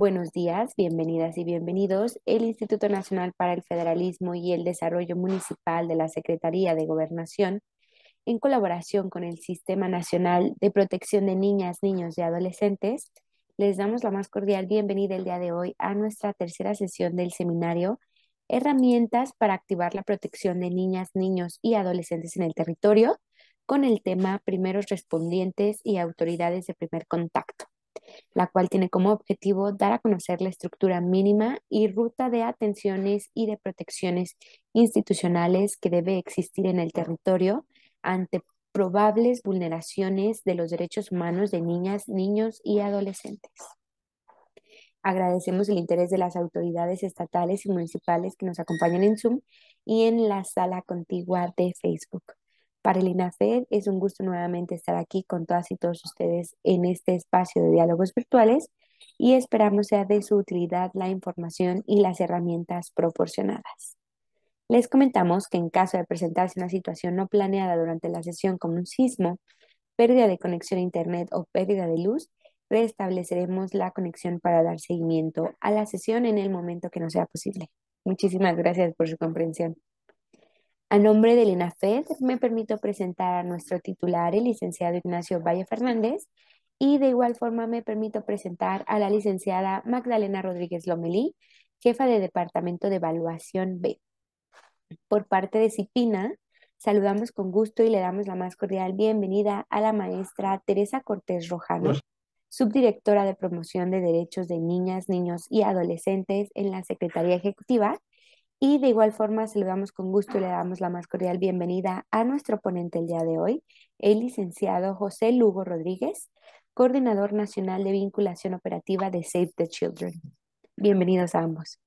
Buenos días, bienvenidas y bienvenidos. El Instituto Nacional para el Federalismo y el Desarrollo Municipal de la Secretaría de Gobernación, en colaboración con el Sistema Nacional de Protección de Niñas, Niños y Adolescentes, les damos la más cordial bienvenida el día de hoy a nuestra tercera sesión del seminario Herramientas para activar la protección de niñas, niños y adolescentes en el territorio, con el tema Primeros respondientes y autoridades de primer contacto, la cual tiene como objetivo dar a conocer la estructura mínima y ruta de atenciones y de protecciones institucionales que debe existir en el territorio ante probables vulneraciones de los derechos humanos de niñas, niños y adolescentes. Agradecemos el interés de las autoridades estatales y municipales que nos acompañan en Zoom y en la sala contigua de Facebook. Para el INAFED es un gusto nuevamente estar aquí con todas y todos ustedes en este espacio de diálogos virtuales y esperamos sea de su utilidad la información y las herramientas proporcionadas. Les comentamos que en caso de presentarse una situación no planeada durante la sesión como un sismo, pérdida de conexión a Internet o pérdida de luz, restableceremos la conexión para dar seguimiento a la sesión en el momento que nos sea posible. Muchísimas gracias por su comprensión. A nombre del INAFED, me permito presentar a nuestro titular, el licenciado Ignacio Valle Fernández, y de igual forma me permito presentar a la licenciada Magdalena Rodríguez Lomelí, jefa de Departamento de Evaluación B. Por parte de CIPINA, saludamos con gusto y le damos la más cordial bienvenida a la maestra Teresa Cortés Rojano, subdirectora de Promoción de Derechos de Niñas, Niños y Adolescentes en la Secretaría Ejecutiva. Y de igual forma saludamos con gusto y le damos la más cordial bienvenida a nuestro ponente el día de hoy, el licenciado José Lugo Rodríguez, coordinador nacional de vinculación operativa de Save the Children. Bienvenidos a ambos.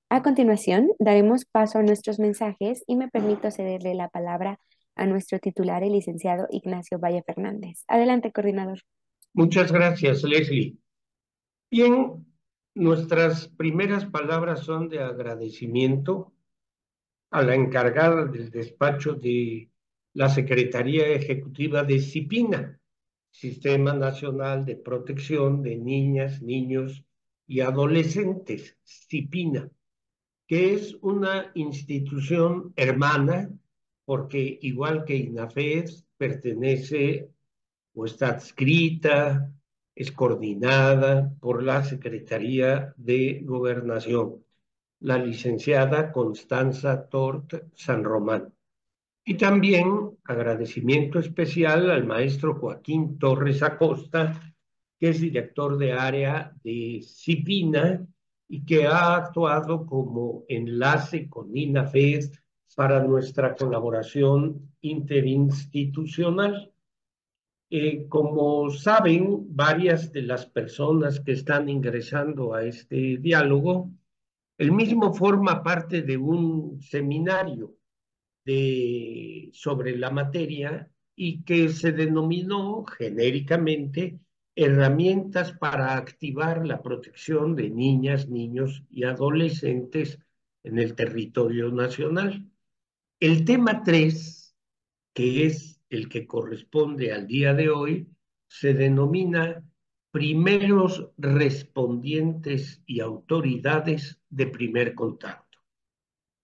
A continuación, daremos paso a nuestros mensajes y me permito cederle la palabra a nuestro titular, el licenciado Ignacio Valle Fernández. Adelante, coordinador. Muchas gracias, Leslie. Bien, nuestras primeras palabras son de agradecimiento a la encargada del despacho de la Secretaría Ejecutiva de CIPINA, Sistema Nacional de Protección de Niñas, Niños y Adolescentes, CIPINA, que es una institución hermana porque igual que INAFED pertenece o está adscrita, es coordinada por la Secretaría de Gobernación, la licenciada Constanza Tort San Román. Y también agradecimiento especial al maestro Joaquín Torres Acosta, que es director de área de CIPINA y que ha actuado como enlace con INAFED para nuestra colaboración interinstitucional. Como saben, varias de las personas que están ingresando a este diálogo, el mismo forma parte de un seminario sobre la materia y que se denominó genéricamente Herramientas para activar la protección de niñas, niños y adolescentes en el territorio nacional. El tema 3, que es el que corresponde al día de hoy, se denomina Primeros respondientes y autoridades de primer contacto.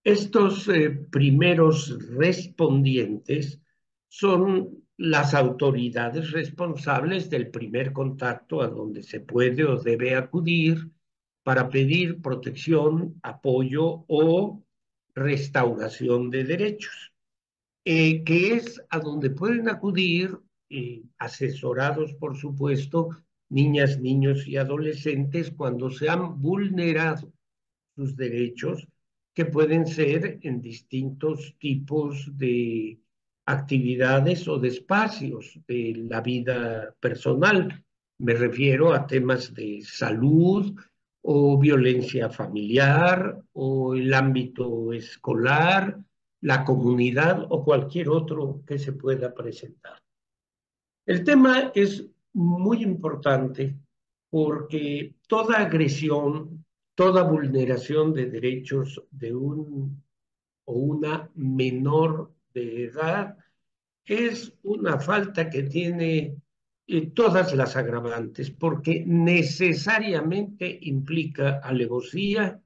Estos primeros respondientes son las autoridades responsables del primer contacto a donde se puede o debe acudir para pedir protección, apoyo o restauración de derechos, que es a donde pueden acudir, asesorados, por supuesto, niñas, niños y adolescentes cuando se han vulnerado sus derechos, que pueden ser en distintos tipos de actividades o de espacios de la vida personal. Me refiero a temas de salud o violencia familiar o el ámbito escolar, la comunidad o cualquier otro que se pueda presentar. El tema es muy importante porque toda agresión, toda vulneración de derechos de un o una menor de edad es una falta que tiene todas las agravantes, porque necesariamente implica alevosía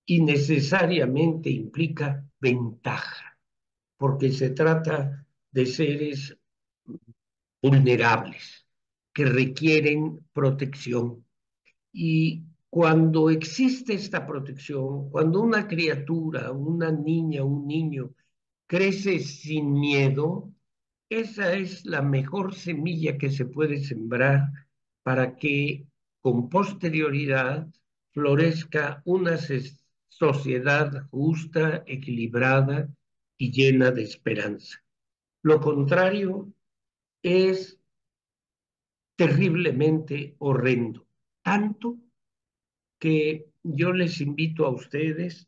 y necesariamente implica ventaja, porque se trata de seres vulnerables que requieren protección. Y cuando existe esta protección, cuando una criatura, una niña, un niño crece sin miedo, esa es la mejor semilla que se puede sembrar para que con posterioridad florezca una sociedad justa, equilibrada y llena de esperanza. Lo contrario es terriblemente horrendo, tanto que yo les invito a ustedes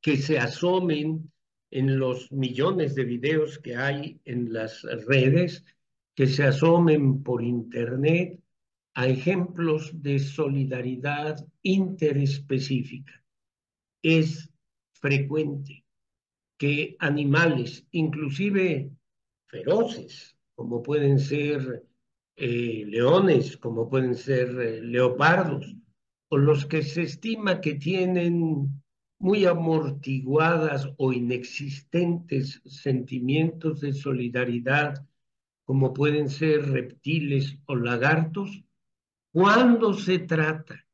que se asomen en los millones de videos que hay en las redes, que se asomen por internet a ejemplos de solidaridad interespecífica. Es frecuente que animales, inclusive feroces, como pueden ser leones, como pueden ser leopardos, o los que se estima que tienen muy amortiguadas o inexistentes sentimientos de solidaridad, como pueden ser reptiles o lagartos, cuando se trata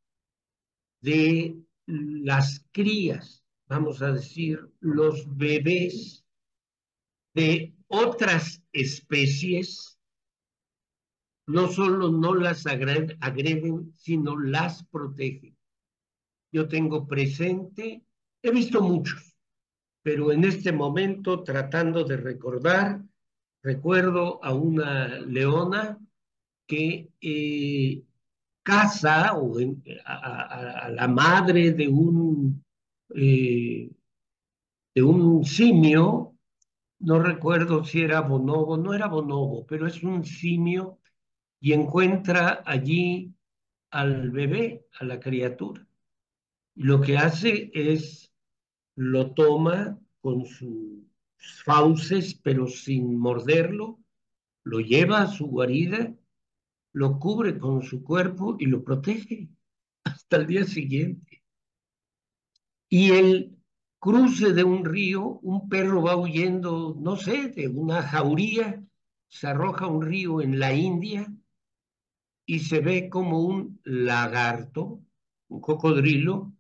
de las crías, vamos a decir, los bebés de otras especies, no solo no las agreden, sino las protegen. Yo tengo presente, he visto muchos, pero en este momento tratando de recordar, recuerdo a una leona que caza a la madre eh, de un simio, no recuerdo si era bonobo, no era bonobo, pero es un simio y encuentra allí al bebé, a la criatura. Y lo que hace es lo toma con sus fauces, pero sin morderlo, lo lleva a su guarida, lo cubre con su cuerpo y lo protege hasta el día siguiente. Y el cruce de un río, un perro va huyendo, no sé, de una jauría, se arroja a un río en la India y se ve como un lagarto, un cocodrilo,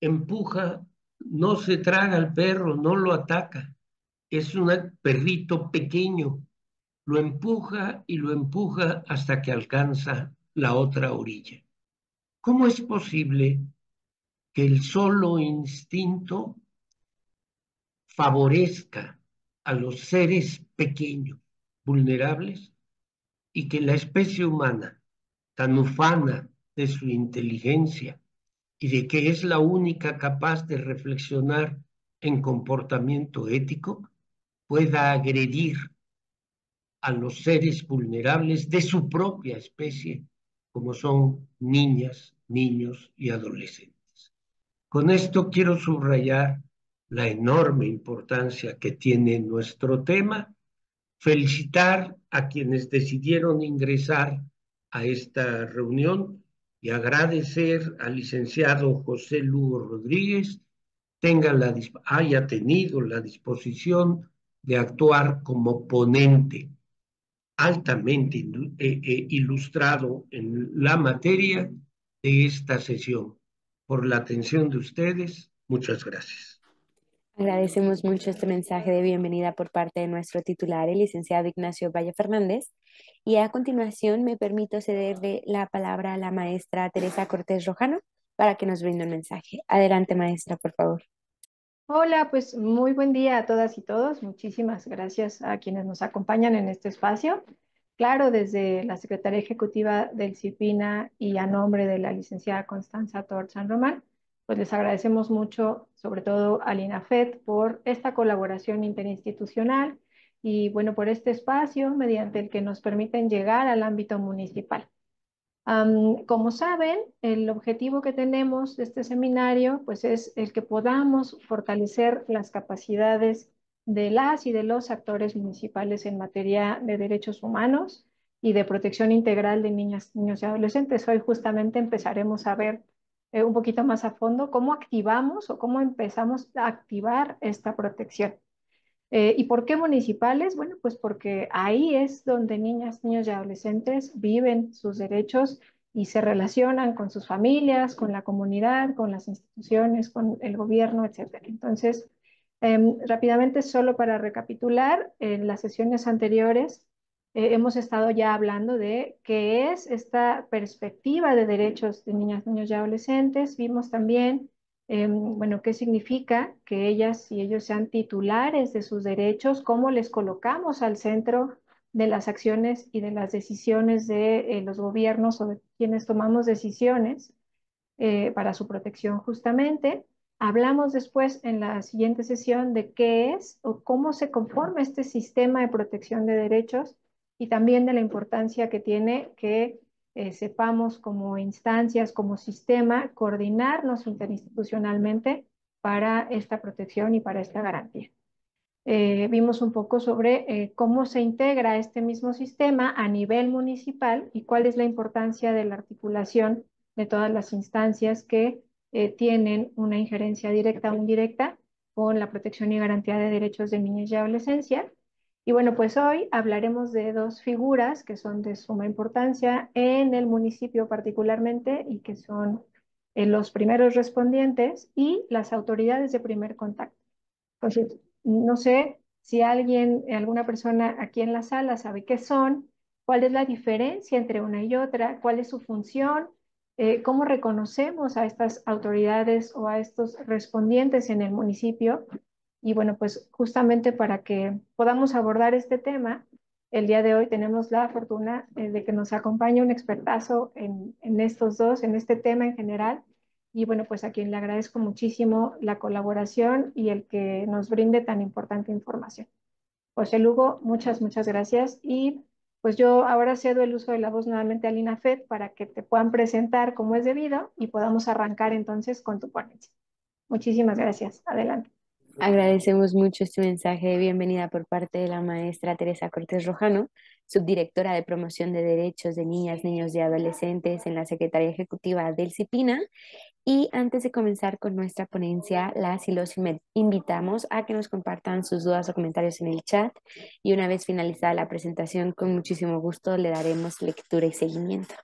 empuja, no se traga al perro, no lo ataca, es un perrito pequeño, lo empuja y lo empuja hasta que alcanza la otra orilla. ¿Cómo es posible que el solo instinto favorezca a los seres pequeños, vulnerables, y que la especie humana, tan ufana de su inteligencia y de que es la única capaz de reflexionar en comportamiento ético, pueda agredir a los seres vulnerables de su propia especie, como son niñas, niños y adolescentes? Con esto quiero subrayar la enorme importancia que tiene nuestro tema, felicitar a quienes decidieron ingresar a esta reunión y agradecer al licenciado José Lugo Rodríguez haya tenido la disposición de actuar como ponente altamente ilustrado en la materia de esta sesión. Por la atención de ustedes, muchas gracias. Agradecemos mucho este mensaje de bienvenida por parte de nuestro titular, el licenciado Ignacio Valle Fernández. Y a continuación me permito cederle la palabra a la maestra Teresa Cortés Rojano para que nos brinde un mensaje. Adelante, maestra, por favor. Hola, pues muy buen día a todas y todos. Muchísimas gracias a quienes nos acompañan en este espacio. Claro, desde la Secretaría Ejecutiva del CIPINA y a nombre de la licenciada Constanza Tort San Román, pues les agradecemos mucho, sobre todo al INAFET, por esta colaboración interinstitucional y bueno, por este espacio mediante el que nos permiten llegar al ámbito municipal. Como saben, el objetivo que tenemos de este seminario, pues es el que podamos fortalecer las capacidades de las y de los actores municipales en materia de derechos humanos y de protección integral de niñas, niños y adolescentes. Hoy justamente empezaremos a ver un poquito más a fondo cómo activamos o cómo empezamos a activar esta protección. ¿Y por qué municipales? Bueno, pues porque ahí es donde niñas, niños y adolescentes viven sus derechos y se relacionan con sus familias, con la comunidad, con las instituciones, con el gobierno, etcétera. Entonces, rápidamente, solo para recapitular, en las sesiones anteriores hemos estado ya hablando de qué es esta perspectiva de derechos de niñas, niños y adolescentes. Vimos también bueno, ¿qué significa que ellas y ellos sean titulares de sus derechos? ¿Cómo les colocamos al centro de las acciones y de las decisiones de los gobiernos o de quienes tomamos decisiones para su protección justamente? Hablamos después en la siguiente sesión de qué es o cómo se conforma este sistema de protección de derechos y también de la importancia que tiene que sepamos como instancias, como sistema, coordinarnos interinstitucionalmente para esta protección y para esta garantía. Vimos un poco sobre cómo se integra este mismo sistema a nivel municipal y cuál es la importancia de la articulación de todas las instancias que tienen una injerencia directa o indirecta con la protección y garantía de derechos de niñez y adolescencia. Y bueno, pues hoy hablaremos de dos figuras que son de suma importancia en el municipio particularmente y que son los primeros respondientes y las autoridades de primer contacto. Entonces, no sé si alguien, alguna persona aquí en la sala sabe qué son, cuál es la diferencia entre una y otra, cuál es su función, cómo reconocemos a estas autoridades o a estos respondientes en el municipio. Y bueno, pues justamente para que podamos abordar este tema, el día de hoy tenemos la fortuna de que nos acompañe un expertazo en estos dos, en este tema en general. Y bueno, pues a quien le agradezco muchísimo la colaboración y el que nos brinde tan importante información. José Lugo, muchas, muchas gracias. Y pues yo ahora cedo el uso de la voz nuevamente a Lina Fed para que te puedan presentar como es debido y podamos arrancar entonces con tu ponencia. Muchísimas gracias. Adelante. Agradecemos mucho este mensaje de bienvenida por parte de la maestra Teresa Cortés Rojano, subdirectora de Promoción de Derechos de Niñas, Niños y Adolescentes en la Secretaría Ejecutiva del CIPINA. Y antes de comenzar con nuestra ponencia, las y los invitamos a que nos compartan sus dudas o comentarios en el chat y una vez finalizada la presentación, con muchísimo gusto le daremos lectura y seguimiento.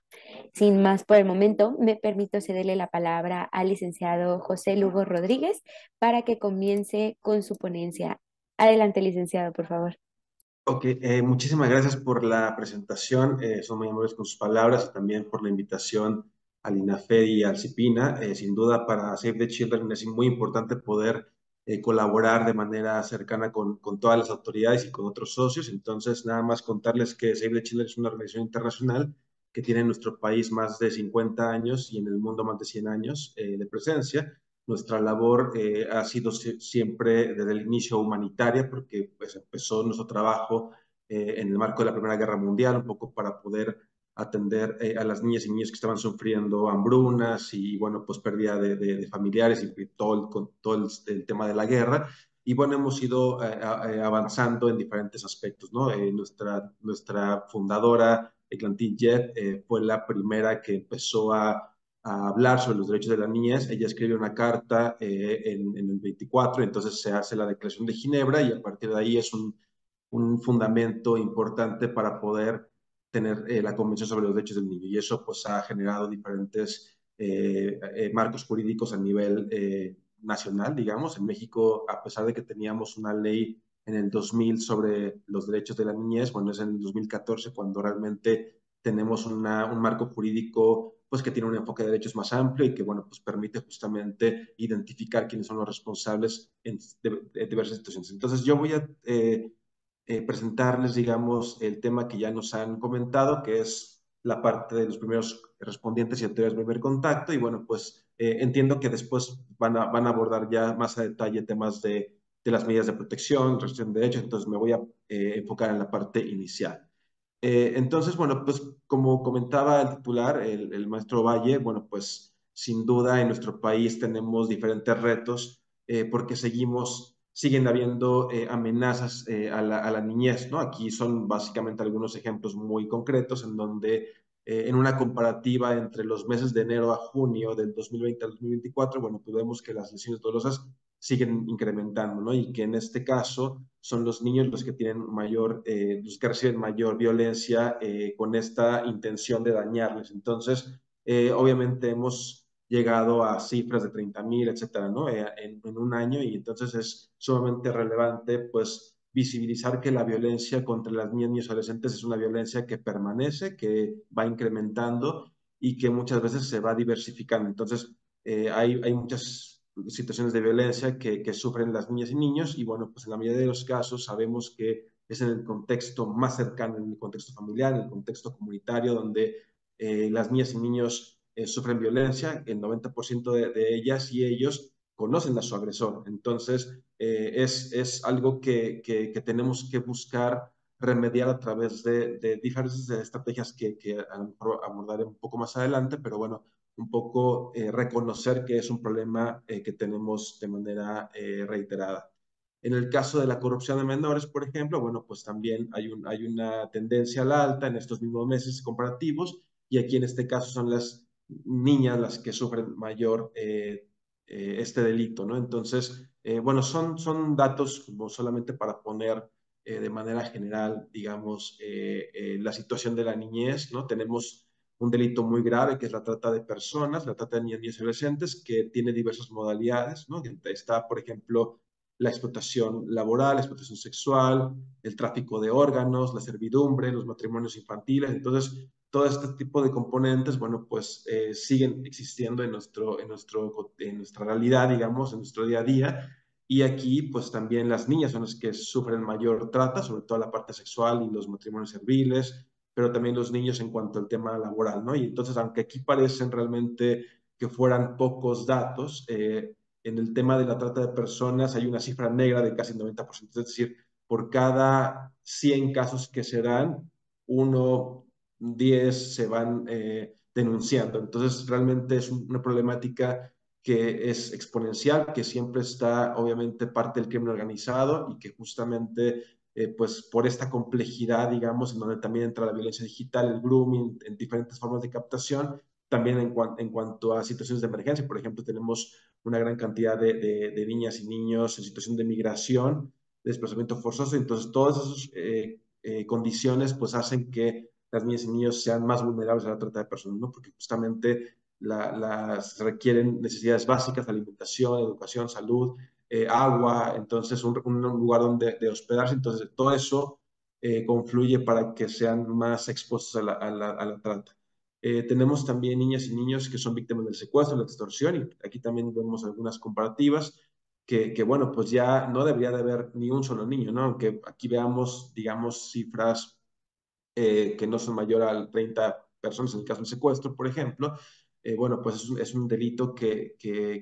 Sin más por el momento, me permito cederle la palabra al licenciado José Lugo Rodríguez para que comience con su ponencia. Adelante, licenciado, por favor. Ok, muchísimas gracias por la presentación. Son muy amables con sus palabras y también por la invitación al INAFED y al CIPINA. Sin duda, para Save the Children es muy importante poder colaborar de manera cercana con todas las autoridades y con otros socios. Entonces, nada más contarles que Save the Children es una organización internacional que tiene en nuestro país más de 50 años y en el mundo más de 100 años de presencia. Nuestra labor ha sido siempre desde el inicio humanitaria, porque pues, empezó nuestro trabajo en el marco de la Primera Guerra Mundial, un poco para poder atender a las niñas y niños que estaban sufriendo hambrunas y, bueno, pues pérdida de familiares y todo el tema de la guerra. Y bueno, hemos ido avanzando en diferentes aspectos, ¿no? Nuestra fundadora, Eglantine Jett, fue la primera que empezó a hablar sobre los derechos de la niñez. Ella escribe una carta en el 24, entonces se hace la Declaración de Ginebra y a partir de ahí es un fundamento importante para poder tener la Convención sobre los Derechos del Niño. Y eso pues ha generado diferentes marcos jurídicos a nivel nacional, digamos. En México, a pesar de que teníamos una ley en el 2000 sobre los derechos de la niñez, bueno, es en el 2014 cuando realmente tenemos un marco jurídico pues que tiene un enfoque de derechos más amplio y que, bueno, pues permite justamente identificar quiénes son los responsables en diversas situaciones. Entonces, yo voy a presentarles, digamos, el tema que ya nos han comentado, que es la parte de los primeros respondientes y autoridades de primer contacto. Y bueno, pues entiendo que después van a abordar ya más a detalle temas de las medidas de protección, restricción de derechos. Entonces, me voy a enfocar en la parte inicial. Entonces, bueno, pues como comentaba el titular, el maestro Valle, bueno, pues sin duda en nuestro país tenemos diferentes retos porque seguimos siguen habiendo amenazas a la niñez, ¿no? Aquí son básicamente algunos ejemplos muy concretos en donde en una comparativa entre los meses de enero a junio del 2020 al 2024, bueno, pues vemos que las lesiones dolosas siguen incrementando, ¿no? Y que en este caso son los niños los que tienen los que reciben mayor violencia con esta intención de dañarles. Entonces, obviamente hemos llegado a cifras de 30,000, etcétera, ¿no? En un año, y entonces es sumamente relevante, pues, visibilizar que la violencia contra las niñas y niños adolescentes es una violencia que permanece, que va incrementando y que muchas veces se va diversificando. Entonces, hay muchas situaciones de violencia que sufren las niñas y niños, y bueno, pues en la mayoría de los casos sabemos que es en el contexto más cercano, en el contexto familiar, en el contexto comunitario, donde las niñas y niños sufren violencia, el 90% de ellas y ellos conocen a su agresor. Entonces, es algo que tenemos que buscar remediar a través de diferentes estrategias que a lo mejor abordaré un poco más adelante, pero bueno, un poco reconocer que es un problema que tenemos de manera reiterada. En el caso de la corrupción de menores, por ejemplo, bueno, pues también hay una tendencia a la alta en estos mismos meses comparativos, y aquí en este caso son las niñas las que sufren mayor este delito, ¿no? Entonces, bueno, son datos como solamente para poner de manera general, digamos, la situación de la niñez, ¿no? Tenemos un delito muy grave que es la trata de personas, la trata de niños y adolescentes, que tiene diversas modalidades, ¿no? Está, por ejemplo, la explotación laboral, la explotación sexual, el tráfico de órganos, la servidumbre, los matrimonios infantiles. Entonces, todo este tipo de componentes, bueno, pues siguen existiendo en nuestra realidad, digamos, en nuestro día a día. Y aquí, pues también las niñas son las que sufren mayor trata, sobre todo la parte sexual y los matrimonios serviles, pero también los niños en cuanto al tema laboral, ¿no? Y entonces, aunque aquí parecen realmente que fueran pocos datos, en el tema de la trata de personas hay una cifra negra de casi el 90%, es decir, por cada 100 casos que se dan, uno, 10 se van denunciando. Entonces, realmente es una problemática que es exponencial, que siempre está, obviamente, parte del crimen organizado, y que justamente, pues, por esta complejidad, digamos, en donde también entra la violencia digital, el grooming, en diferentes formas de captación, también en cuanto a situaciones de emergencia. Por ejemplo, tenemos una gran cantidad de niñas y niños en situación de migración, de desplazamiento forzoso. Entonces, todas esas condiciones pues hacen que las niñas y niños sean más vulnerables a la trata de personas, ¿no? Porque justamente las requieren necesidades básicas, alimentación, educación, salud, agua, entonces un lugar donde de hospedarse. Entonces, todo eso confluye para que sean más expuestos a la trata. Tenemos también niñas y niños que son víctimas del secuestro, la extorsión, y aquí también vemos algunas comparativas bueno, pues ya no debería de haber ni un solo niño, ¿no? Aunque aquí veamos, digamos, cifras que no son mayor a 30 personas en el caso del secuestro, por ejemplo. Bueno, pues es un delito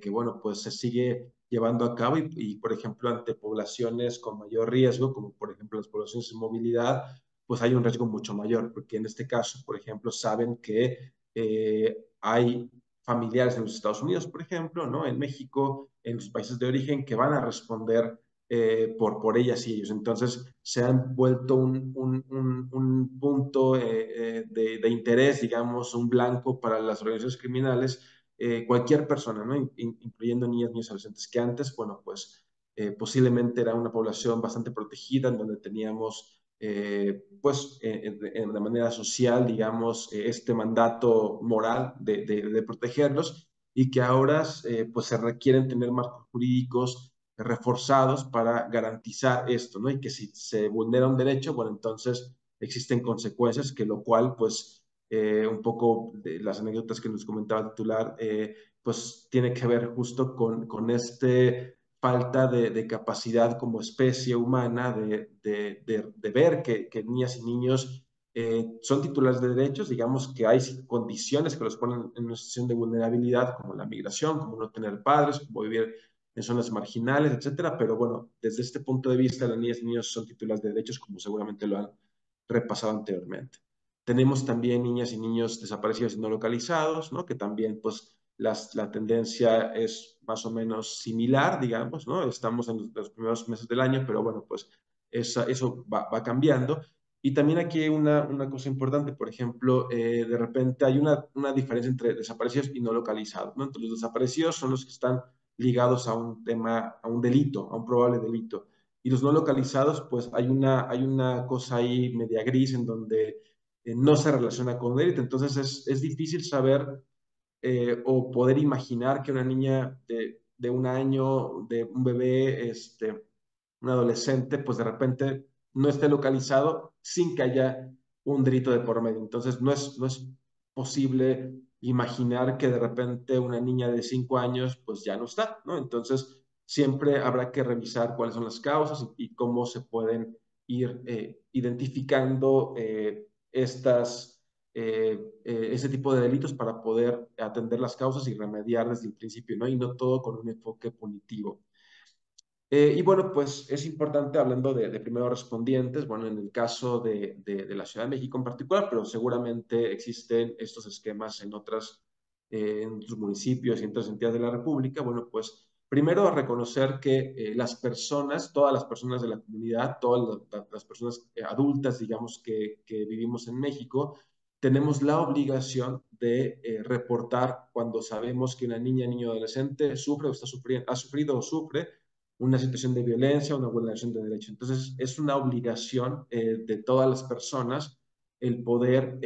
bueno, pues se sigue llevando a cabo, por ejemplo, ante poblaciones con mayor riesgo, como por ejemplo las poblaciones en movilidad, pues hay un riesgo mucho mayor, porque en este caso, por ejemplo, saben que hay familiares en los Estados Unidos, por ejemplo, ¿no? En México, en los países de origen, que van a responder por ellas y ellos. Entonces, se han vuelto un punto de interés, digamos, un blanco para las organizaciones criminales, cualquier persona, ¿no? Incluyendo niñas, niños, adolescentes, que antes, bueno, pues posiblemente era una población bastante protegida, en donde teníamos, pues, en la manera social, digamos, este mandato moral de protegerlos, y que ahora, pues, se requieren tener marcos jurídicos reforzados para garantizar esto, ¿no? Y que si se vulnera un derecho, bueno, entonces existen consecuencias, que lo cual, pues, un poco de las anécdotas que nos comentaba el titular, pues tiene que ver justo con este falta de capacidad como especie humana de ver que niñas y niños son titulares de derechos. Digamos que hay condiciones que los ponen en una situación de vulnerabilidad, como la migración, como no tener padres, como vivir en zonas marginales, etcétera. Pero bueno, desde este punto de vista, las niñas y niños son titulares de derechos, como seguramente lo han repasado anteriormente. Tenemos también niñas y niños desaparecidos y no localizados, ¿no? Que también, pues, la tendencia es más o menos similar, digamos, ¿no? Estamos en los primeros meses del año, pero bueno, pues eso va cambiando. Y también aquí hay una cosa importante, por ejemplo, de repente hay una diferencia entre desaparecidos y no localizados, ¿no? Entonces, los desaparecidos son los que están ligados a un tema, a un delito, a un probable delito. Y los no localizados, pues hay una cosa ahí media gris en donde no se relaciona con un delito. Entonces, es difícil saber o poder imaginar que una niña de un año, de un bebé, un adolescente, pues de repente no esté localizado sin que haya un delito de por medio. Entonces no es posible imaginar que de repente una niña de 5 años pues ya no está, ¿no? Entonces siempre habrá que revisar cuáles son las causas y cómo se pueden ir identificando ese tipo de delitos para poder atender las causas y remediar desde el principio, ¿no? Y no todo con un enfoque punitivo. Y bueno, pues es importante hablando de primeros respondientes, bueno, en el caso de la Ciudad de México en particular, pero seguramente existen estos esquemas en otros municipios y en otras entidades de la República. Bueno, pues primero reconocer que las personas, todas las personas de la comunidad, todas las personas adultas, digamos, que vivimos en México, tenemos la obligación de reportar cuando sabemos que una niña, niño o adolescente sufre o está sufriendo, ha sufrido o sufre una situación de violencia, una vulneración de derechos. Entonces, es una obligación de todas las personas el poder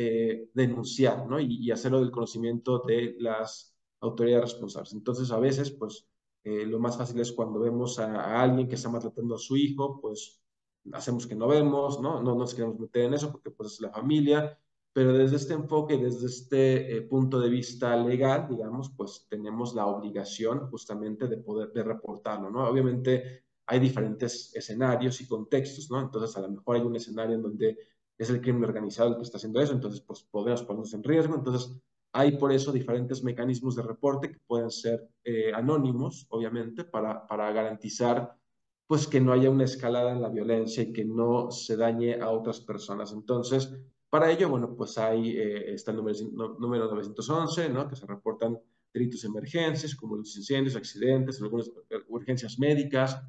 denunciar, ¿no? Y hacerlo del conocimiento de las autoridades responsables. Entonces, a veces, pues, lo más fácil es cuando vemos a alguien que está maltratando a su hijo, pues, hacemos que no vemos, ¿no? No nos queremos meter en eso porque, pues, es la familia, pero desde este enfoque, desde este punto de vista legal, digamos, pues tenemos la obligación justamente de poder de reportarlo, ¿no? Obviamente hay diferentes escenarios y contextos, ¿no? Entonces a lo mejor hay un escenario en donde es el crimen organizado el que está haciendo eso, entonces pues podemos ponernos en riesgo, entonces hay por eso diferentes mecanismos de reporte que pueden ser anónimos, obviamente, para garantizar pues que no haya una escalada en la violencia y que no se dañe a otras personas. Entonces, para ello, bueno, pues está el número 911, ¿no? Que se reportan delitos de emergencias, como los incendios, accidentes, algunas urgencias médicas.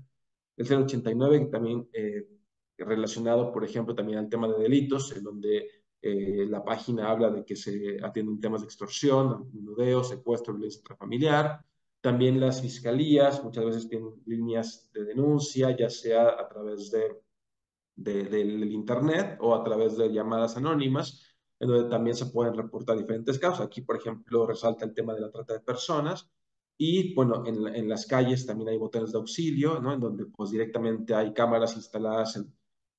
El 089, que también relacionado, por ejemplo, también al tema de delitos, en donde la página habla de que se atienden temas de extorsión, menudeo, secuestro, violencia intrafamiliar. También las fiscalías muchas veces tienen líneas de denuncia, ya sea a través del Internet o a través de llamadas anónimas, en donde también se pueden reportar diferentes casos. Aquí, por ejemplo, resalta el tema de la trata de personas. Y bueno, en las calles también hay botones de auxilio, ¿no? En donde pues directamente hay cámaras instaladas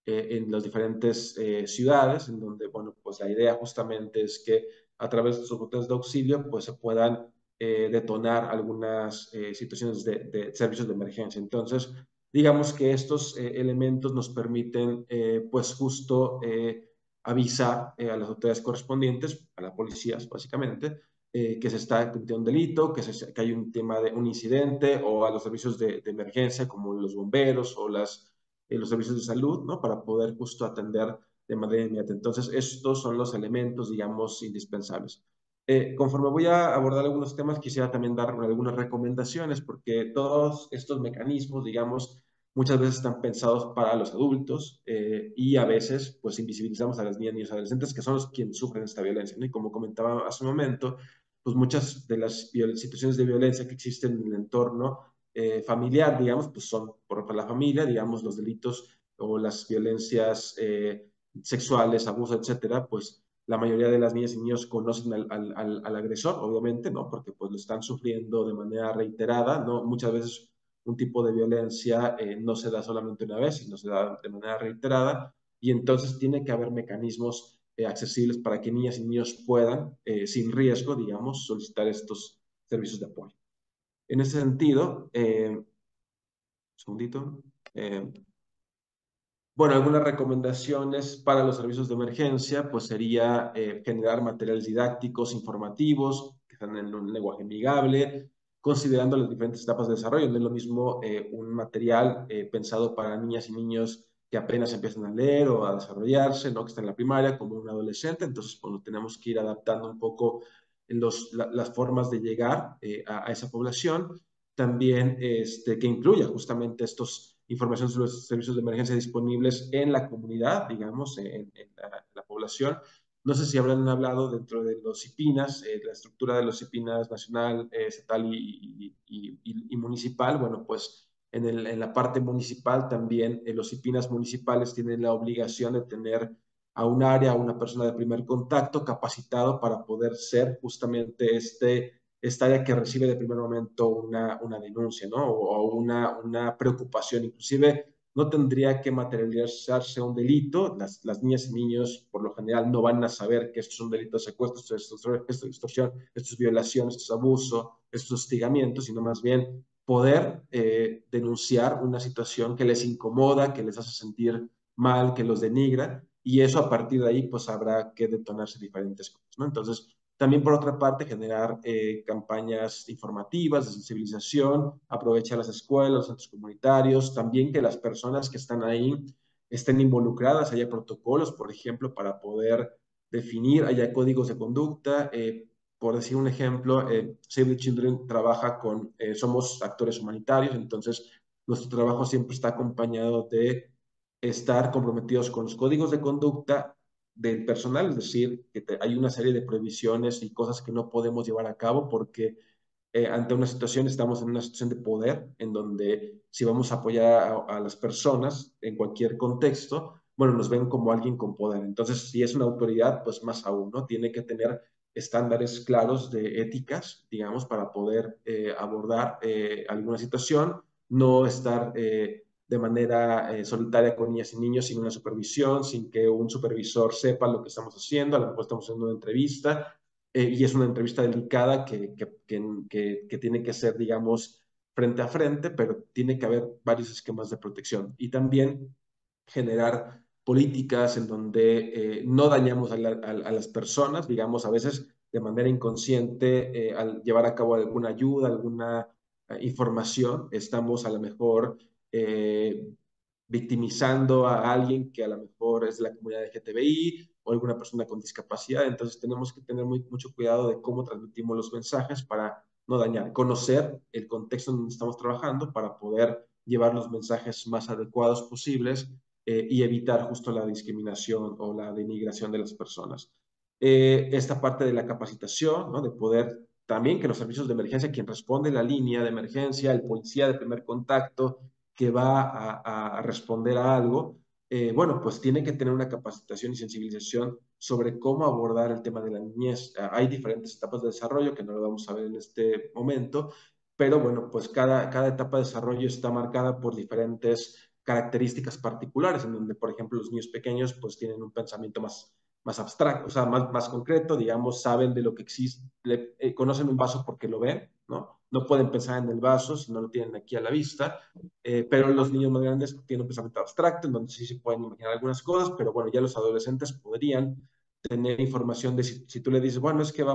en las diferentes ciudades, en donde, bueno, pues la idea justamente es que a través de esos botones de auxilio pues se puedan detonar algunas situaciones de servicios de emergencia. Entonces, digamos que estos elementos nos permiten, pues justo avisar a las autoridades correspondientes, a las policías básicamente, que se está cometiendo un delito, que hay un tema de un incidente, o a los servicios de emergencia como los bomberos o los servicios de salud, ¿no? Para poder justo atender de manera inmediata. Entonces, estos son los elementos, digamos, indispensables. Conforme voy a abordar algunos temas, quisiera también dar algunas recomendaciones, porque todos estos mecanismos, digamos, muchas veces están pensados para los adultos y a veces, pues, invisibilizamos a las niñas y niños adolescentes, que son los quienes sufren esta violencia, ¿no? Y como comentaba hace un momento, pues muchas de las situaciones de violencia que existen en el entorno familiar, digamos, pues son por la familia, digamos, los delitos o las violencias sexuales, abuso, etcétera, pues la mayoría de las niñas y niños conocen al agresor, obviamente, ¿no? Porque pues lo están sufriendo de manera reiterada, ¿no? Muchas veces un tipo de violencia no se da solamente una vez, sino se da de manera reiterada, y entonces tiene que haber mecanismos accesibles para que niñas y niños puedan, sin riesgo, digamos, solicitar estos servicios de apoyo. En ese sentido, un segundito, bueno, algunas recomendaciones para los servicios de emergencia, pues sería generar materiales didácticos, informativos, que están en un lenguaje amigable, considerando las diferentes etapas de desarrollo. No es lo mismo un material pensado para niñas y niños que apenas empiezan a leer o a desarrollarse, ¿no? Que están en la primaria, como un adolescente. Entonces, pues, tenemos que ir adaptando un poco las formas de llegar a esa población. También que incluya justamente estos información sobre los servicios de emergencia disponibles en la comunidad, digamos, en la población. No sé si habrán hablado dentro de los CIPINAS, la estructura de los CIPINAS nacional, estatal y municipal. Bueno, pues en la parte municipal también los CIPINAS municipales tienen la obligación de tener a un área, a una persona de primer contacto capacitado para poder ser justamente esta área que recibe de primer momento una denuncia, ¿no? O una preocupación. Inclusive no tendría que materializarse un delito. Las niñas y niños por lo general no van a saber que esto es un delito de secuestro, esto es extorsión, esto es violación, esto es abuso, esto es hostigamiento, sino más bien poder denunciar una situación que les incomoda, que les hace sentir mal, que los denigra, y eso a partir de ahí pues habrá que detonarse diferentes cosas, ¿no? Entonces, también por otra parte, generar campañas informativas de sensibilización, aprovechar las escuelas, los centros comunitarios, también que las personas que están ahí estén involucradas, haya protocolos, por ejemplo, para poder definir, haya códigos de conducta. Por decir un ejemplo, Save the Children trabaja somos actores humanitarios, entonces nuestro trabajo siempre está acompañado de estar comprometidos con los códigos de conducta del personal, es decir, que hay una serie de prohibiciones y cosas que no podemos llevar a cabo porque ante una situación estamos en una situación de poder en donde si vamos a apoyar a las personas en cualquier contexto, bueno, nos ven como alguien con poder. Entonces, si es una autoridad, pues más aún, ¿no? Tiene que tener estándares claros de éticas, digamos, para poder abordar alguna situación, no estar de manera solitaria con niñas y niños sin una supervisión, sin que un supervisor sepa lo que estamos haciendo. A lo mejor estamos haciendo una entrevista y es una entrevista delicada que tiene que ser, digamos, frente a frente, pero tiene que haber varios esquemas de protección y también generar políticas en donde no dañamos a las personas, digamos, a veces de manera inconsciente, al llevar a cabo alguna ayuda, alguna información, estamos a lo mejor eh, victimizando a alguien que a lo mejor es de la comunidad LGTBI o alguna persona con discapacidad. Entonces tenemos que tener mucho cuidado de cómo transmitimos los mensajes para no dañar, conocer el contexto en donde estamos trabajando para poder llevar los mensajes más adecuados posibles y evitar justo la discriminación o la denigración de las personas. Esta parte de la capacitación, ¿no? De poder también que los servicios de emergencia, quien responde la línea de emergencia, el policía de primer contacto, que va a responder a algo, bueno, pues tiene que tener una capacitación y sensibilización sobre cómo abordar el tema de la niñez. Hay diferentes etapas de desarrollo que no lo vamos a ver en este momento, pero bueno, pues cada etapa de desarrollo está marcada por diferentes características particulares, en donde, por ejemplo, los niños pequeños pues tienen un pensamiento más abstracto, o sea, más concreto, digamos, saben de lo que existe, conocen un vaso porque lo ven, ¿no? No pueden pensar en el vaso si no lo tienen aquí a la vista, pero los niños más grandes tienen un pensamiento abstracto, en donde sí se pueden imaginar algunas cosas, pero bueno, ya los adolescentes podrían tener información de si tú le dices, bueno, es que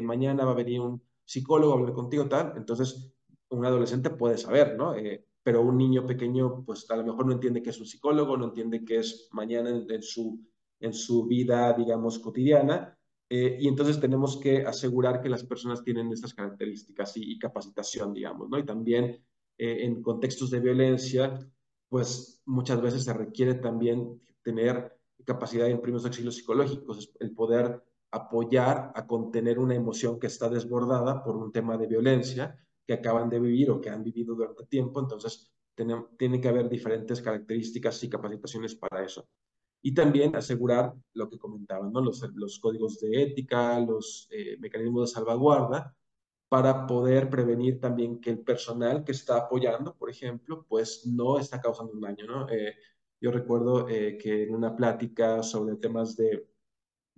mañana va a venir un psicólogo a hablar contigo, tal, entonces un adolescente puede saber, ¿no? Pero un niño pequeño, pues a lo mejor no entiende qué es un psicólogo, no entiende qué es mañana en su vida, digamos, cotidiana. Y entonces tenemos que asegurar que las personas tienen estas características y capacitación, digamos, ¿no? Y también en contextos de violencia, pues muchas veces se requiere también tener capacidad en primeros auxilios psicológicos, el poder apoyar a contener una emoción que está desbordada por un tema de violencia que acaban de vivir o que han vivido durante tiempo. Entonces, tiene que haber diferentes características y capacitaciones para eso. Y también asegurar lo que comentaban, ¿no? Los códigos de ética, los mecanismos de salvaguarda, para poder prevenir también que el personal que está apoyando, por ejemplo, pues no está causando un daño, ¿no? Yo recuerdo que en una plática sobre temas de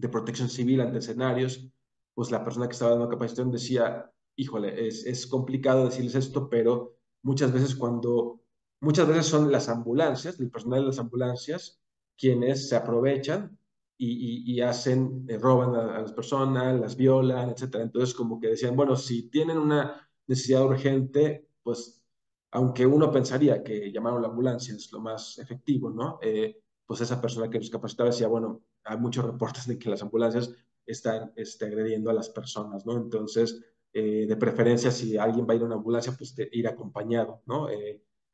protección civil ante escenarios, pues la persona que estaba dando capacitación decía, híjole, es complicado decirles esto, pero muchas veces son las ambulancias, el personal de las ambulancias, quienes se aprovechan y hacen, roban a las personas, las violan, etcétera. Entonces, como que decían, bueno, si tienen una necesidad urgente, pues, aunque uno pensaría que llamar a la ambulancia es lo más efectivo, ¿no? Pues esa persona que nos capacitaba decía, bueno, hay muchos reportes de que las ambulancias están agrediendo a las personas, ¿no? Entonces, de preferencia, si alguien va a ir a una ambulancia, pues ir acompañado, ¿no?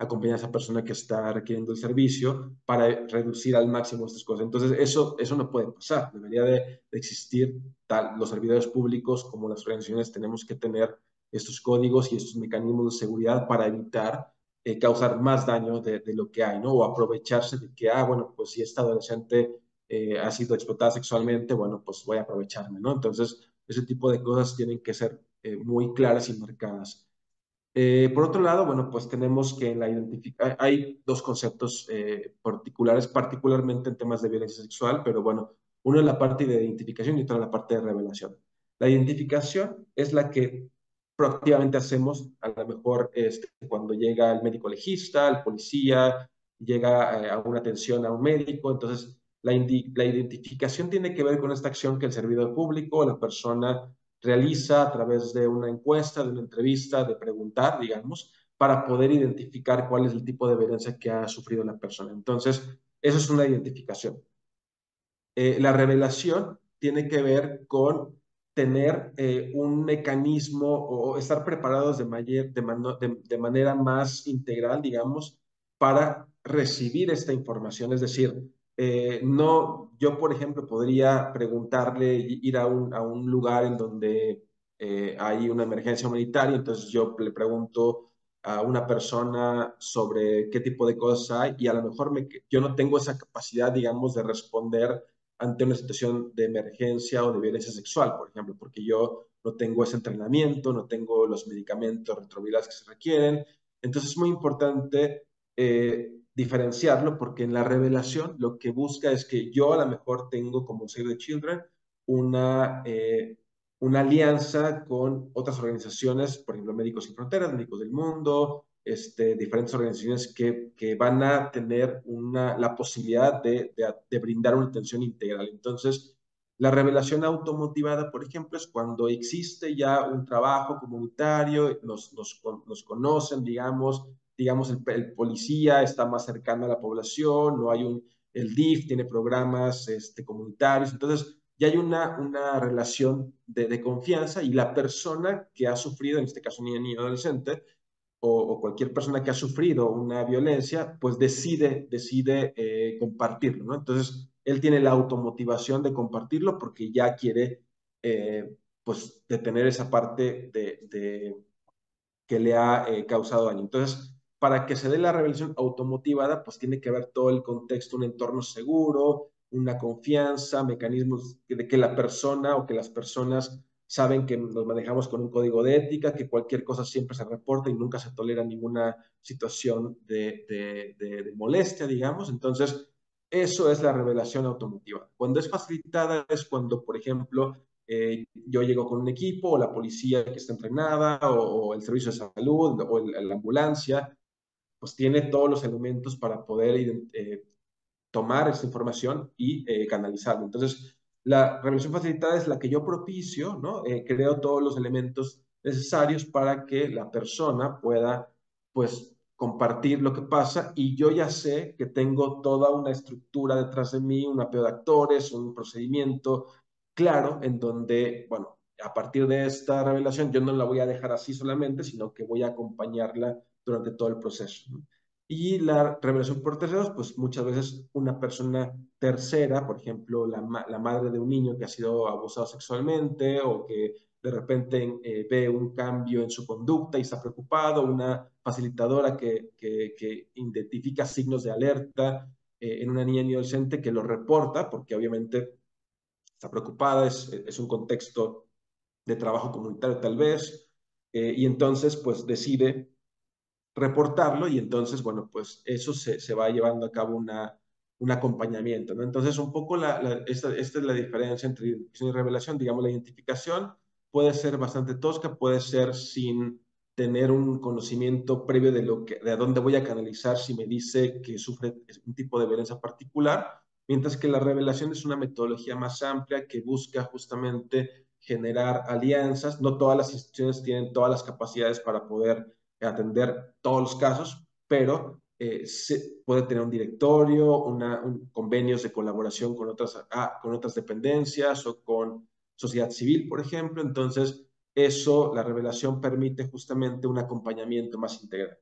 Acompañar a esa persona que está requiriendo el servicio para reducir al máximo estas cosas. Entonces, eso no puede pasar. Debería de existir los servidores públicos como las organizaciones tenemos que tener estos códigos y estos mecanismos de seguridad para evitar causar más daño de lo que hay, ¿no? O aprovecharse de que, bueno, pues si esta adolescente ha sido explotada sexualmente, bueno, pues voy a aprovecharme, ¿no? Entonces, ese tipo de cosas tienen que ser muy claras y marcadas. Por otro lado, bueno, pues tenemos que en la identificación, hay dos conceptos particulares, particularmente en temas de violencia sexual, pero bueno, uno es la parte de identificación y otra la parte de revelación. La identificación es la que proactivamente hacemos, a lo mejor cuando llega el médico legista, el policía, llega a una atención a un médico, entonces la identificación tiene que ver con esta acción que el servidor público o la persona realiza a través de una encuesta, de una entrevista, de preguntar, digamos, para poder identificar cuál es el tipo de violencia que ha sufrido la persona. Entonces, eso es una identificación. La revelación tiene que ver con tener un mecanismo o estar preparados de manera más integral, digamos, para recibir esta información. Es decir, no, yo, por ejemplo, podría preguntarle, ir a un lugar en donde hay una emergencia humanitaria, entonces yo le pregunto a una persona sobre qué tipo de cosas hay y a lo mejor yo no tengo esa capacidad, digamos, de responder ante una situación de emergencia o de violencia sexual, por ejemplo, porque yo no tengo ese entrenamiento, no tengo los medicamentos retrovirales que se requieren. Entonces es muy importante diferenciarlo porque en la revelación lo que busca es que yo a lo mejor tengo como Save the Children una, eh, una alianza con otras organizaciones, por ejemplo, Médicos Sin Fronteras, Médicos del Mundo, diferentes organizaciones que van a tener la posibilidad de brindar una atención integral. Entonces, la revelación automotivada, por ejemplo, es cuando existe ya un trabajo comunitario, nos conocen, digamos el policía está más cercano a la población, no hay el DIF tiene programas comunitarios, entonces ya hay una relación de confianza y la persona que ha sufrido, en este caso niño adolescente, o cualquier persona que ha sufrido una violencia, pues decide compartirlo, ¿no? Entonces, él tiene la automotivación de compartirlo porque ya quiere, pues, detener esa parte que le ha causado daño. Entonces, para que se dé la revelación automotivada, pues tiene que haber todo el contexto, un entorno seguro, una confianza, mecanismos de que la persona o que las personas saben que nos manejamos con un código de ética, que cualquier cosa siempre se reporta y nunca se tolera ninguna situación de molestia, digamos. Entonces, eso es la revelación automotivada. Cuando es facilitada es cuando, por ejemplo, yo llego con un equipo, o la policía que está entrenada, o el servicio de salud, o la ambulancia, pues tiene todos los elementos para poder tomar esta información y canalizarlo. Entonces, la revelación facilitada es la que yo propicio, ¿no? Creo todos los elementos necesarios para que la persona pueda, pues, compartir lo que pasa y yo ya sé que tengo toda una estructura detrás de mí, un apeo de actores, un procedimiento claro en donde, bueno, a partir de esta revelación yo no la voy a dejar así solamente, sino que voy a acompañarla durante todo el proceso, ¿no? Y la revelación por terceros, pues muchas veces una persona tercera, por ejemplo, la madre de un niño que ha sido abusado sexualmente o que de repente ve un cambio en su conducta y está preocupado, una facilitadora que identifica signos de alerta en una niña y adolescente que lo reporta, porque obviamente está preocupada, es un contexto de trabajo comunitario tal vez, y entonces pues decide reportarlo y entonces, bueno, pues eso se va llevando a cabo un acompañamiento, ¿no? Entonces, un poco esta es la diferencia entre identificación y revelación. Digamos, la identificación puede ser bastante tosca, puede ser sin tener un conocimiento previo de a dónde voy a canalizar si me dice que sufre un tipo de violencia particular, mientras que la revelación es una metodología más amplia que busca justamente generar alianzas. No todas las instituciones tienen todas las capacidades para poder atender todos los casos, pero se puede tener un directorio, convenios de colaboración con otras dependencias o con sociedad civil, por ejemplo. Entonces, eso, la revelación permite justamente un acompañamiento más integral.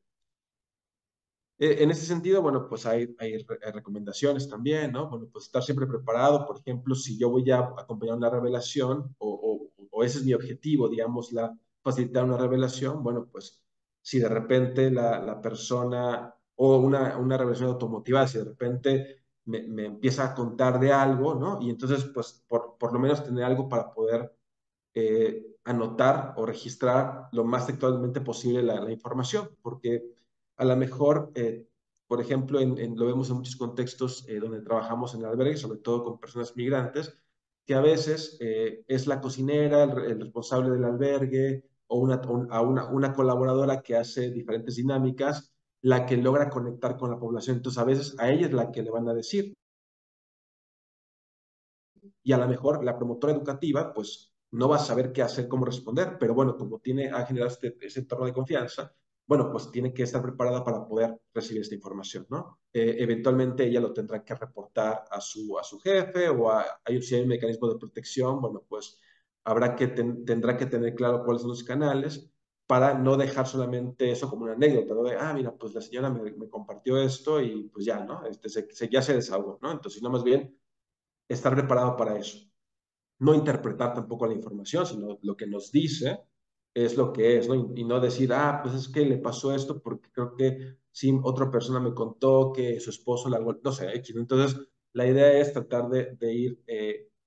En ese sentido, bueno, pues hay recomendaciones también, ¿no? Bueno, pues estar siempre preparado, por ejemplo, si yo voy a acompañar una revelación o ese es mi objetivo, digamos, facilitar una revelación, bueno, pues si de repente la persona o una revelación automotivada, si de repente me empieza a contar de algo, ¿no? Y entonces, pues, por lo menos tener algo para poder anotar o registrar lo más textualmente posible la información, porque a lo mejor, por ejemplo, lo vemos en muchos contextos donde trabajamos en albergues, sobre todo con personas migrantes, que a veces es la cocinera, el responsable del albergue o una colaboradora que hace diferentes dinámicas, la que logra conectar con la población. Entonces, a veces a ella es la que le van a decir, y a lo mejor la promotora educativa, pues no va a saber qué hacer, cómo responder, pero bueno, como ha generado ese entorno de confianza, bueno, pues tiene que estar preparada para poder recibir esta información, ¿no? Eventualmente ella lo tendrá que reportar a su jefe o si hay un mecanismo de protección, bueno, pues tendrá que tener claro cuáles son los canales para no dejar solamente eso como una anécdota, ¿no? De, mira, pues la señora me compartió esto y pues ya, ¿no? Ya se desahogó, ¿no? Entonces, no, más bien estar preparado para eso. No interpretar tampoco la información, sino lo que nos dice es lo que es, ¿no? Y no decir, pues es que le pasó esto porque creo que sí, otra persona me contó que su esposo la golpeó, no sé, X. Entonces, la idea es tratar de ir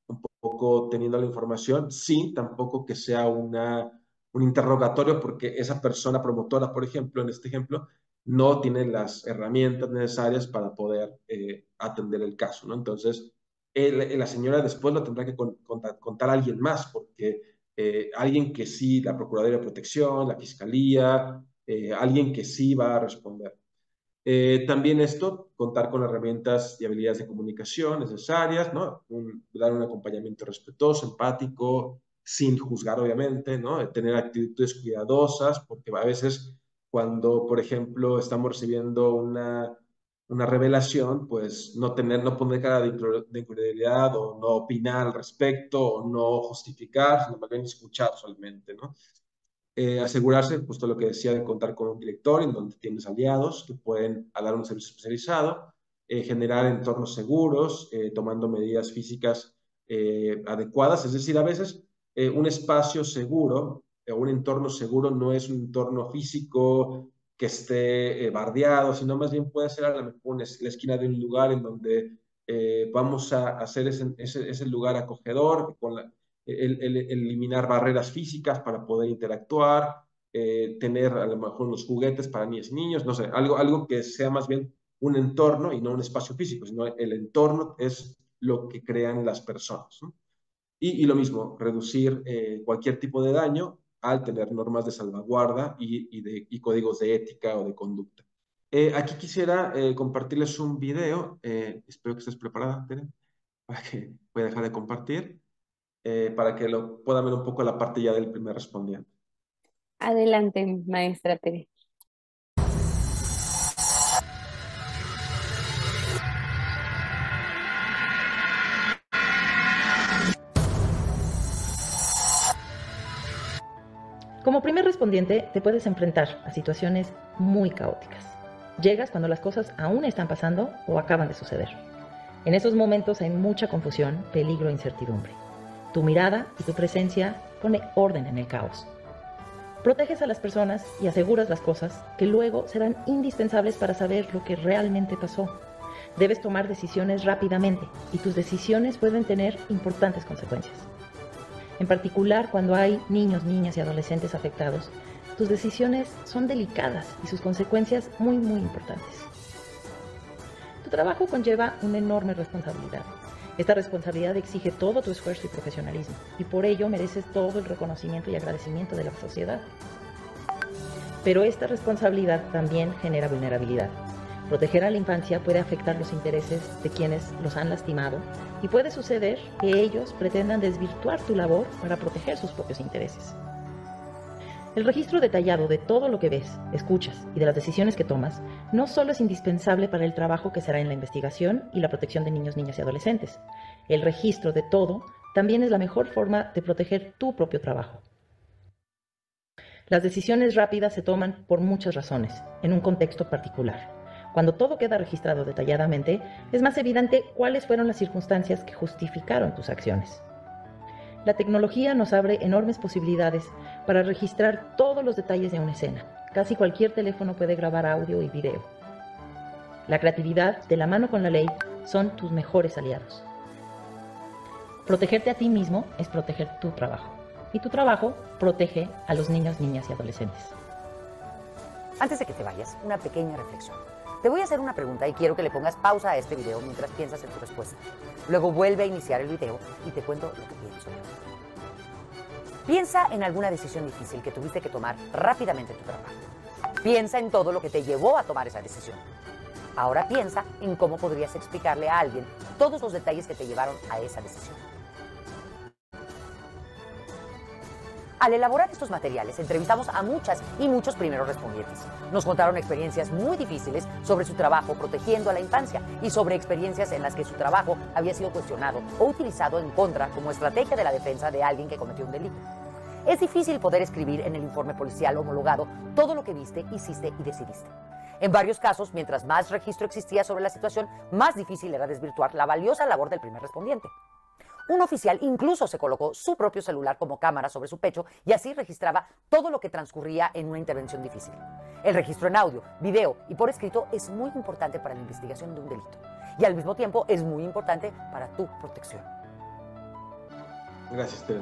un poco teniendo la información, sí, tampoco que sea un interrogatorio, porque esa persona promotora, por ejemplo, en este ejemplo, no tiene las herramientas necesarias para poder atender el caso, ¿no? Entonces, la señora después lo tendrá que contar a alguien más, porque alguien que sí, la Procuraduría de Protección, la Fiscalía, alguien que sí va a responder. También esto, contar con herramientas y habilidades de comunicación necesarias, ¿no? Dar un acompañamiento respetuoso, empático, sin juzgar, obviamente, ¿no? Tener actitudes cuidadosas, porque a veces cuando, por ejemplo, estamos recibiendo una revelación, pues no poner cara de incredulidad o no opinar al respecto o no justificar, sino más bien escuchar solamente, ¿no? Asegurarse, justo lo que decía, de contar con un director en donde tienes aliados que pueden dar un servicio especializado, generar entornos seguros, tomando medidas físicas adecuadas. Es decir, a veces un espacio seguro o un entorno seguro no es un entorno físico que esté bardeado, sino más bien puede ser a lo mejor la esquina de un lugar en donde vamos a hacer ese lugar acogedor, el eliminar barreras físicas para poder interactuar, tener a lo mejor unos juguetes para niñas y niños, no sé, algo que sea más bien un entorno y no un espacio físico, sino el entorno es lo que crean las personas, ¿no? Y lo mismo, reducir cualquier tipo de daño al tener normas de salvaguarda y códigos de ética o de conducta. Aquí quisiera compartirles un video, espero que estés preparada, Tere, para que voy a dejar de compartir, para que lo puedan ver un poco la parte ya del primer respondiente. Adelante, maestra Tere. Como primer respondiente, te puedes enfrentar a situaciones muy caóticas. Llegas cuando las cosas aún están pasando o acaban de suceder. En esos momentos hay mucha confusión, peligro e incertidumbre. Tu mirada y tu presencia pone orden en el caos. Proteges a las personas y aseguras las cosas que luego serán indispensables para saber lo que realmente pasó. Debes tomar decisiones rápidamente y tus decisiones pueden tener importantes consecuencias. En particular, cuando hay niños, niñas y adolescentes afectados, tus decisiones son delicadas y sus consecuencias muy, muy importantes. Tu trabajo conlleva una enorme responsabilidad. Esta responsabilidad exige todo tu esfuerzo y profesionalismo, y por ello mereces todo el reconocimiento y agradecimiento de la sociedad. Pero esta responsabilidad también genera vulnerabilidad. Proteger a la infancia puede afectar los intereses de quienes los han lastimado y puede suceder que ellos pretendan desvirtuar tu labor para proteger sus propios intereses. El registro detallado de todo lo que ves, escuchas y de las decisiones que tomas no solo es indispensable para el trabajo que será en la investigación y la protección de niños, niñas y adolescentes. El registro de todo también es la mejor forma de proteger tu propio trabajo. Las decisiones rápidas se toman por muchas razones, en un contexto particular. Cuando todo queda registrado detalladamente, es más evidente cuáles fueron las circunstancias que justificaron tus acciones. La tecnología nos abre enormes posibilidades para registrar todos los detalles de una escena. Casi cualquier teléfono puede grabar audio y video. La creatividad, de la mano con la ley, son tus mejores aliados. Protegerte a ti mismo es proteger tu trabajo. Y tu trabajo protege a los niños, niñas y adolescentes. Antes de que te vayas, una pequeña reflexión. Te voy a hacer una pregunta y quiero que le pongas pausa a este video mientras piensas en tu respuesta. Luego vuelve a iniciar el video y te cuento lo que pienso. Piensa en alguna decisión difícil que tuviste que tomar rápidamente en tu trabajo. Piensa en todo lo que te llevó a tomar esa decisión. Ahora piensa en cómo podrías explicarle a alguien todos los detalles que te llevaron a esa decisión. Al elaborar estos materiales, entrevistamos a muchas y muchos primeros respondientes. Nos contaron experiencias muy difíciles sobre su trabajo protegiendo a la infancia y sobre experiencias en las que su trabajo había sido cuestionado o utilizado en contra como estrategia de la defensa de alguien que cometió un delito. Es difícil poder escribir en el informe policial homologado todo lo que viste, hiciste y decidiste. En varios casos, mientras más registro existía sobre la situación, más difícil era desvirtuar la valiosa labor del primer respondiente. Un oficial incluso se colocó su propio celular como cámara sobre su pecho y así registraba todo lo que transcurría en una intervención difícil. El registro en audio, video y por escrito es muy importante para la investigación de un delito y al mismo tiempo es muy importante para tu protección. Gracias, Tere.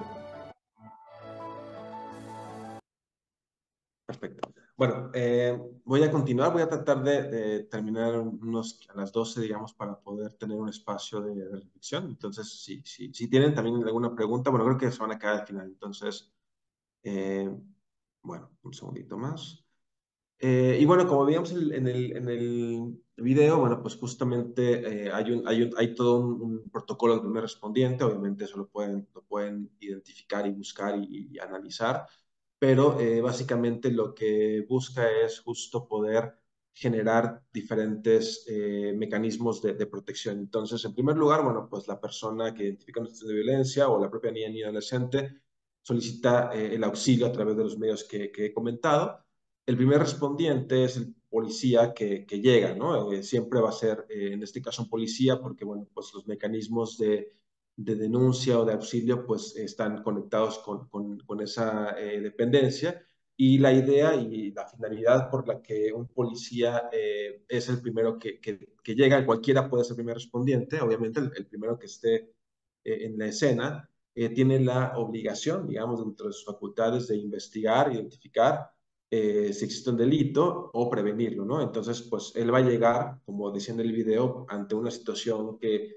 Perfecto. Bueno, voy a continuar, voy a tratar de terminar a las 12, digamos, para poder tener un espacio de reflexión. Entonces, si tienen también alguna pregunta, bueno, creo que se van a quedar al final. Entonces, bueno, un segundito más. Y bueno, como veíamos en el video, bueno, pues justamente hay todo un protocolo de primer respondiente. Obviamente eso lo pueden identificar y buscar y analizar, pero básicamente lo que busca es justo poder generar diferentes mecanismos de protección. Entonces, en primer lugar, bueno, pues la persona que identifica una situación de violencia o la propia niña ni adolescente solicita el auxilio a través de los medios que he comentado. El primer respondiente es el policía que llega, ¿no? Siempre va a ser, en este caso, un policía, porque, bueno, pues los mecanismos de denuncia o de auxilio, pues están conectados con esa dependencia. Y la idea y la finalidad por la que un policía es el primero que llega, cualquiera puede ser el primer respondiente, obviamente el primero que esté en la escena, tiene la obligación, digamos, dentro de sus facultades de investigar, identificar si existe un delito o prevenirlo, ¿no? Entonces, pues él va a llegar, como decía en el video, ante una situación que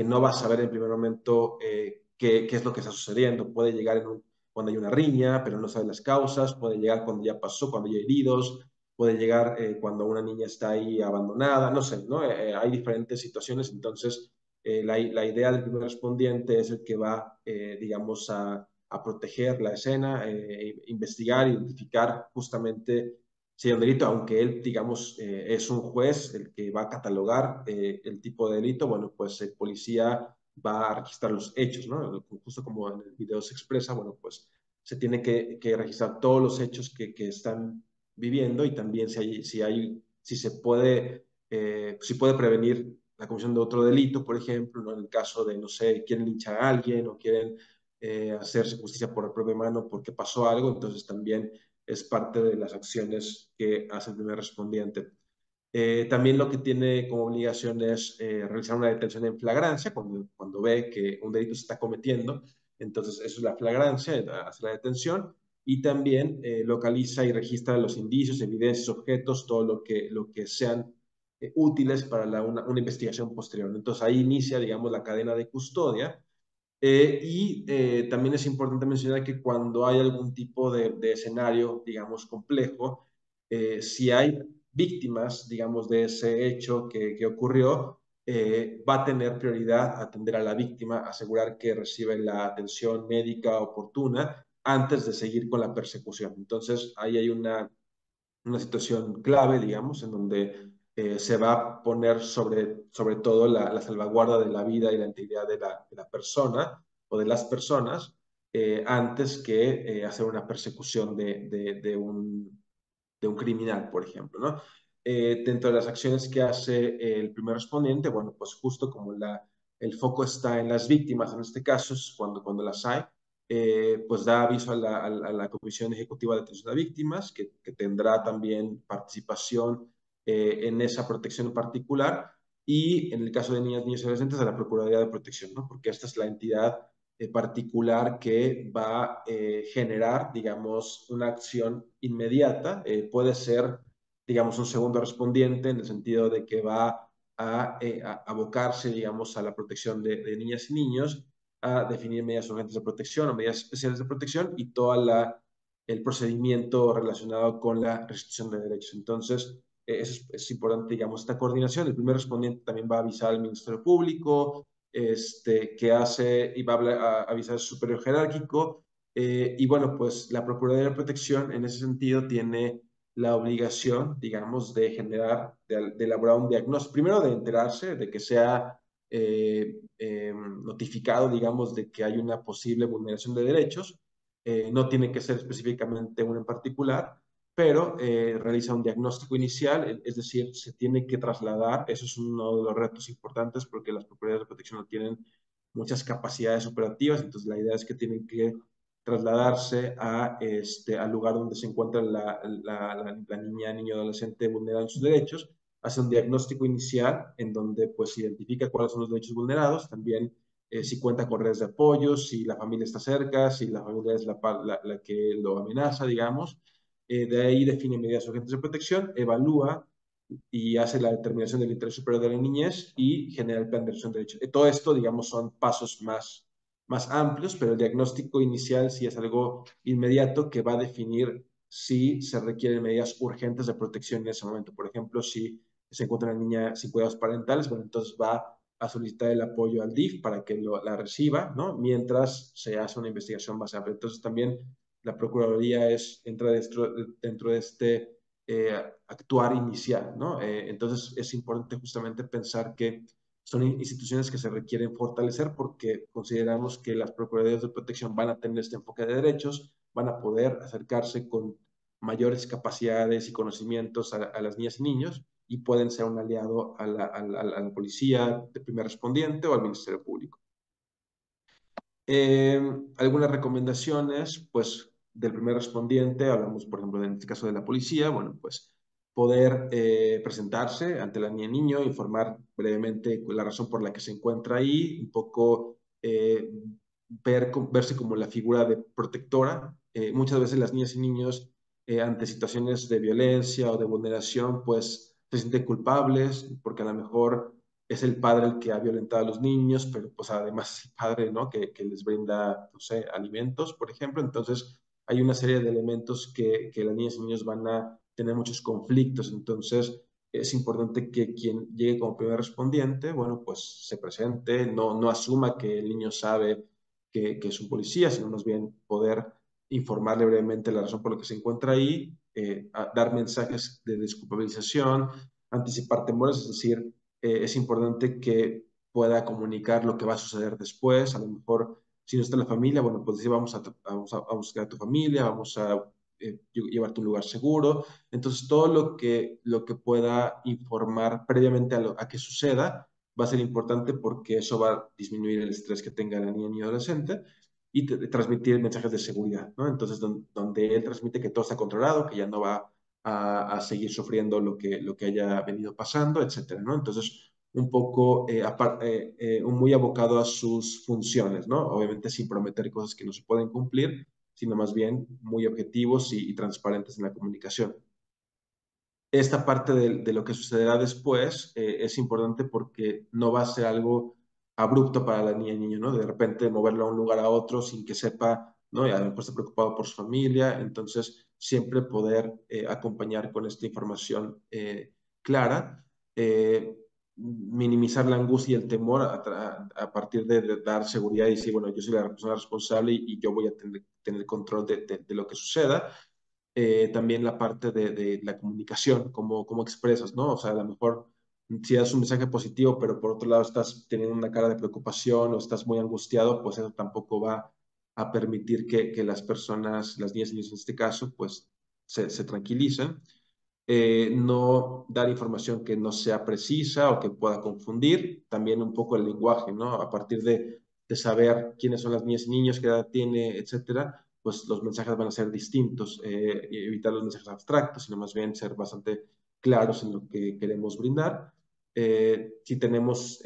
no va a saber en primer momento qué es lo que está sucediendo. Puede llegar cuando hay una riña, pero no sabe las causas, puede llegar cuando ya pasó, cuando ya hay heridos, puede llegar cuando una niña está ahí abandonada, no sé, ¿no? Hay diferentes situaciones, entonces la idea del primer respondiente es el que va, digamos, a proteger la escena, investigar, identificar justamente si hay un delito, aunque él, digamos, es un juez el que va a catalogar el tipo de delito, bueno, pues el policía va a registrar los hechos, ¿no? Justo como en el video se expresa, bueno, pues se tiene que registrar todos los hechos que están viviendo y también si se puede, si puede prevenir la comisión de otro delito, por ejemplo, ¿no? En el caso de, no sé, quieren linchar a alguien o quieren hacerse justicia por la propia mano porque pasó algo, entonces también es parte de las acciones que hace el primer respondiente. También lo que tiene como obligación es realizar una detención en flagrancia cuando ve que un delito se está cometiendo. Entonces, eso es la flagrancia, hace la detención y también localiza y registra los indicios, evidencias, objetos, todo lo que sean útiles para una investigación posterior. Entonces, ahí inicia, digamos, la cadena de custodia. También es importante mencionar que cuando hay algún tipo de escenario, digamos, complejo, si hay víctimas, digamos, de ese hecho que ocurrió, va a tener prioridad atender a la víctima, asegurar que recibe la atención médica oportuna antes de seguir con la persecución. Entonces, ahí hay una situación clave, digamos, en donde se va a poner sobre todo la salvaguarda de la vida y la integridad de la persona o de las personas antes que hacer una persecución de un criminal, por ejemplo, ¿no? Dentro de las acciones que hace el primer respondiente, bueno, pues justo como el foco está en las víctimas, en este caso es cuando las hay, pues da aviso a la Comisión Ejecutiva de Atención a Víctimas, que tendrá también participación en esa protección en particular, y en el caso de niñas, niños y adolescentes, a la Procuraduría de Protección, ¿no? Porque esta es la entidad particular que va a generar, digamos, una acción inmediata. Puede ser, digamos, un segundo respondiente en el sentido de que va a abocarse, digamos, a la protección de niñas y niños, a definir medidas urgentes de protección o medidas especiales de protección y todo el procedimiento relacionado con la restricción de derechos. Entonces, es importante, digamos, esta coordinación. El primer respondiente también va a avisar al Ministerio Público, que hace y va a avisar a su superior jerárquico. Y bueno, pues la Procuraduría de Protección en ese sentido tiene la obligación, digamos, de generar, de elaborar un diagnóstico, primero de enterarse de que sea notificado, digamos, de que hay una posible vulneración de derechos. No tiene que ser específicamente uno en particular, pero realiza un diagnóstico inicial, es decir, se tiene que trasladar, eso es uno de los retos importantes porque las propiedades de protección no tienen muchas capacidades operativas, entonces la idea es que tienen que trasladarse al lugar donde se encuentra la niña, niño, adolescente vulnerando sus derechos, hace un diagnóstico inicial en donde pues identifica cuáles son los derechos vulnerados, también si cuenta con redes de apoyo, si la familia está cerca, si la familia es la que lo amenaza, digamos. De ahí define medidas urgentes de protección, evalúa y hace la determinación del interés superior de la niñez y genera el plan de acción de derechos. Todo esto, digamos, son pasos más amplios, pero el diagnóstico inicial sí es algo inmediato que va a definir si se requieren medidas urgentes de protección en ese momento. Por ejemplo, si se encuentra una niña sin cuidados parentales, bueno, entonces va a solicitar el apoyo al DIF para que la reciba, ¿no? Mientras se hace una investigación más amplia. Entonces también la Procuraduría entra dentro de este actuar inicial, ¿no? Entonces es importante justamente pensar que son instituciones que se requieren fortalecer porque consideramos que las Procuradurías de Protección van a tener este enfoque de derechos, van a poder acercarse con mayores capacidades y conocimientos a las niñas y niños y pueden ser un aliado a la policía de primer respondiente o al Ministerio Público. Algunas recomendaciones, pues, del primer respondiente, hablamos, por ejemplo, en este caso de la policía, bueno, pues, poder presentarse ante la niña y niño, informar brevemente la razón por la que se encuentra ahí, un poco verse como la figura de protectora. Muchas veces las niñas y niños, ante situaciones de violencia o de vulneración, pues, se sienten culpables porque a lo mejor es el padre el que ha violentado a los niños, pero pues además es el padre, ¿no? Que les brinda, no sé, alimentos, por ejemplo. Entonces, hay una serie de elementos que las niñas y niños van a tener muchos conflictos. Entonces, es importante que quien llegue como primer respondiente, bueno, pues se presente, no asuma que el niño sabe que es un policía, sino más bien poder informarle brevemente la razón por la que se encuentra ahí, dar mensajes de desculpabilización, anticipar temores, es decir, es importante que pueda comunicar lo que va a suceder después. A lo mejor, si no está la familia, bueno, pues decir, vamos a buscar a tu familia, vamos a llevarte a un lugar seguro. Entonces, todo lo que pueda informar previamente a que suceda va a ser importante porque eso va a disminuir el estrés que tenga la niña y adolescente y transmitir mensajes de seguridad, ¿no? Entonces, donde él transmite que todo está controlado, que ya no va a seguir sufriendo lo que haya venido pasando, etcétera, ¿no? Entonces, un poco muy abocado a sus funciones, ¿no? Obviamente sin prometer cosas que no se pueden cumplir, sino más bien muy objetivos y transparentes en la comunicación. Esta parte de lo que sucederá después es importante porque no va a ser algo abrupto para la niña y niño, ¿no? De repente moverlo a un lugar a otro sin que sepa, ¿no? Y a lo mejor está preocupado por su familia, entonces siempre poder acompañar con esta información clara, minimizar la angustia y el temor a partir de dar seguridad y decir, bueno, yo soy la persona responsable y yo voy a tener control de lo que suceda. También la parte de la comunicación, cómo expresas, ¿no? O sea, a lo mejor Si das un mensaje positivo, pero por otro lado estás teniendo una cara de preocupación o estás muy angustiado, pues eso tampoco va a permitir que las personas, las niñas y niños en este caso, pues se tranquilicen. No dar información que no sea precisa o que pueda confundir, también un poco el lenguaje, ¿no? A partir de saber quiénes son las niñas y niños, qué edad tiene, etcétera, pues los mensajes van a ser distintos, y evitar los mensajes abstractos, sino más bien ser bastante claros en lo que queremos brindar. Si tenemos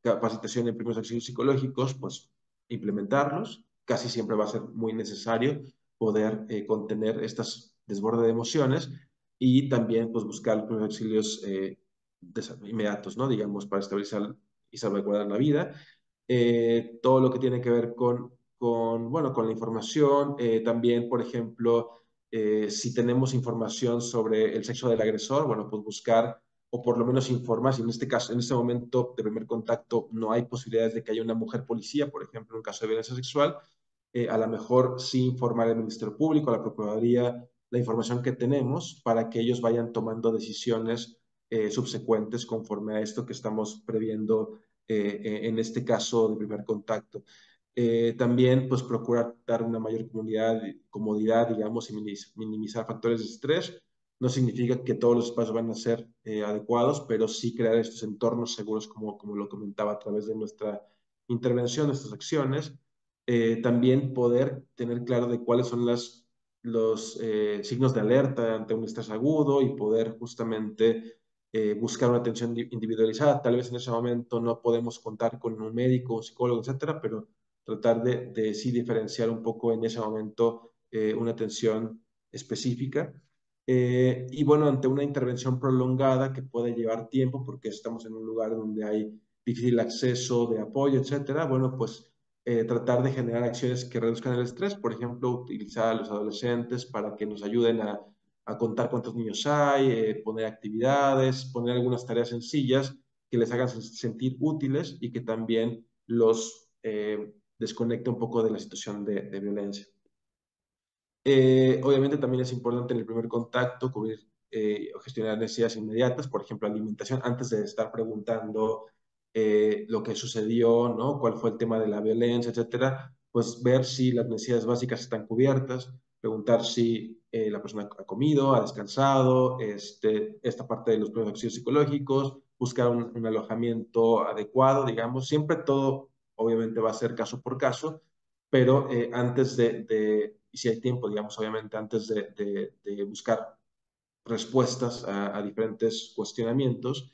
capacitación en primeros auxilios psicológicos, pues implementarlos. Casi siempre va a ser muy necesario poder contener estas desbordes de emociones y también pues buscar los primeros auxilios inmediatos, ¿no? Digamos, para estabilizar y salvaguardar la vida. Todo lo que tiene que ver bueno, con la información, también, por ejemplo, si tenemos información sobre el sexo del agresor, bueno, pues buscar o por lo menos informar, si en este caso, en este momento de primer contacto no hay posibilidades de que haya una mujer policía, por ejemplo, en un caso de violencia sexual, a lo mejor sí informar al Ministerio Público, a la Procuraduría, la información que tenemos para que ellos vayan tomando decisiones subsecuentes conforme a esto que estamos previendo en este caso de primer contacto. También, pues, procurar dar una mayor comodidad, digamos, y minimizar factores de estrés. No significa que todos los espacios van a ser adecuados, pero sí crear estos entornos seguros, como lo comentaba a través de nuestra intervención, nuestras acciones. También poder tener claro de cuáles son los signos de alerta ante un estrés agudo y poder justamente buscar una atención individualizada. Tal vez en ese momento no podemos contar con un médico, un psicólogo, etcétera, pero tratar de sí diferenciar un poco en ese momento una atención específica. Y bueno, ante una intervención prolongada que puede llevar tiempo porque estamos en un lugar donde hay difícil acceso de apoyo, etcétera, bueno, pues tratar de generar acciones que reduzcan el estrés, por ejemplo, utilizar a los adolescentes para que nos ayuden a contar cuántos niños hay, poner actividades, poner algunas tareas sencillas que les hagan sentir útiles y que también los desconecte un poco de la situación de violencia. Obviamente también es importante en el primer contacto cubrir o gestionar necesidades inmediatas, por ejemplo, alimentación, antes de estar preguntando lo que sucedió, ¿no? Cuál fue el tema de la violencia, etcétera, pues ver si las necesidades básicas están cubiertas, preguntar si la persona ha comido, ha descansado, esta parte de los primeros auxilios psicológicos, buscar un alojamiento adecuado, digamos, siempre todo obviamente va a ser caso por caso, pero antes y si hay tiempo, digamos, obviamente antes de buscar respuestas a diferentes cuestionamientos,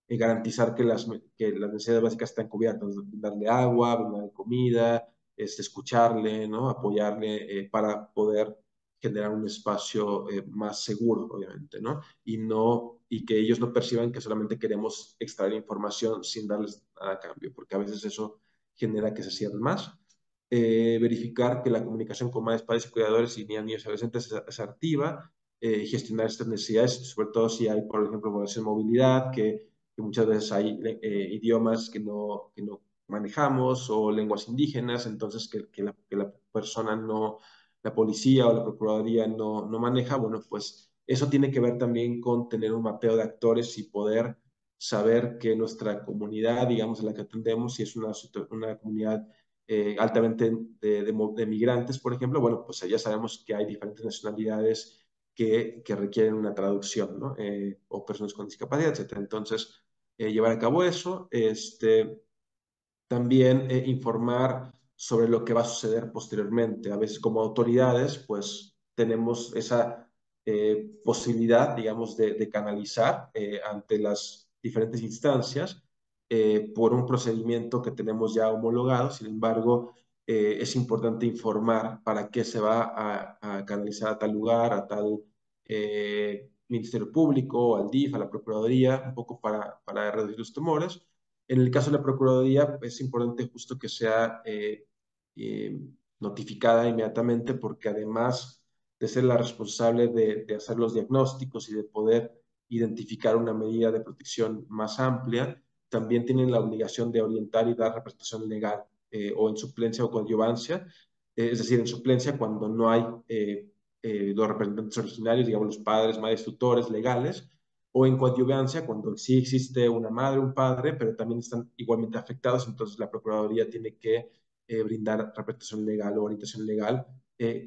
garantizar que las necesidades básicas están cubiertas, darle agua, darle comida, escucharle, ¿no? Apoyarle para poder generar un espacio más seguro, obviamente, ¿no? Y que ellos no perciban que solamente queremos extraer información sin darles nada a cambio, porque a veces eso genera que se cierren más. Verificar que la comunicación con madres, padres y cuidadores y niños y adolescentes es activa, gestionar estas necesidades, sobre todo si hay, por ejemplo, población de movilidad, que muchas veces hay idiomas que no manejamos o lenguas indígenas, entonces que la persona no, la policía o la procuraduría no maneja, bueno, pues eso tiene que ver también con tener un mapeo de actores y poder saber que nuestra comunidad, digamos, a la que atendemos, si es una comunidad altamente de migrantes, por ejemplo, bueno, pues ya sabemos que hay diferentes nacionalidades que requieren una traducción, ¿no? O personas con discapacidad, etcétera. Entonces, llevar a cabo eso, también informar sobre lo que va a suceder posteriormente. A veces como autoridades, pues tenemos esa posibilidad, digamos, de canalizar ante las diferentes instancias por un procedimiento que tenemos ya homologado. Sin embargo, es importante informar para qué se va a canalizar a tal lugar, a tal Ministerio Público, al DIF, a la Procuraduría, un poco para reducir los temores. En el caso de la Procuraduría, es importante justo que sea eh, notificada inmediatamente porque además de ser la responsable de hacer los diagnósticos y de poder identificar una medida de protección más amplia, también tienen la obligación de orientar y dar representación legal o en suplencia o coadyuvancia, es decir, en suplencia cuando no hay los representantes originarios, digamos los padres, madres, tutores legales, o en coadyuvancia, cuando sí existe una madre, un padre, pero también están igualmente afectados, entonces la Procuraduría tiene que brindar representación legal o orientación legal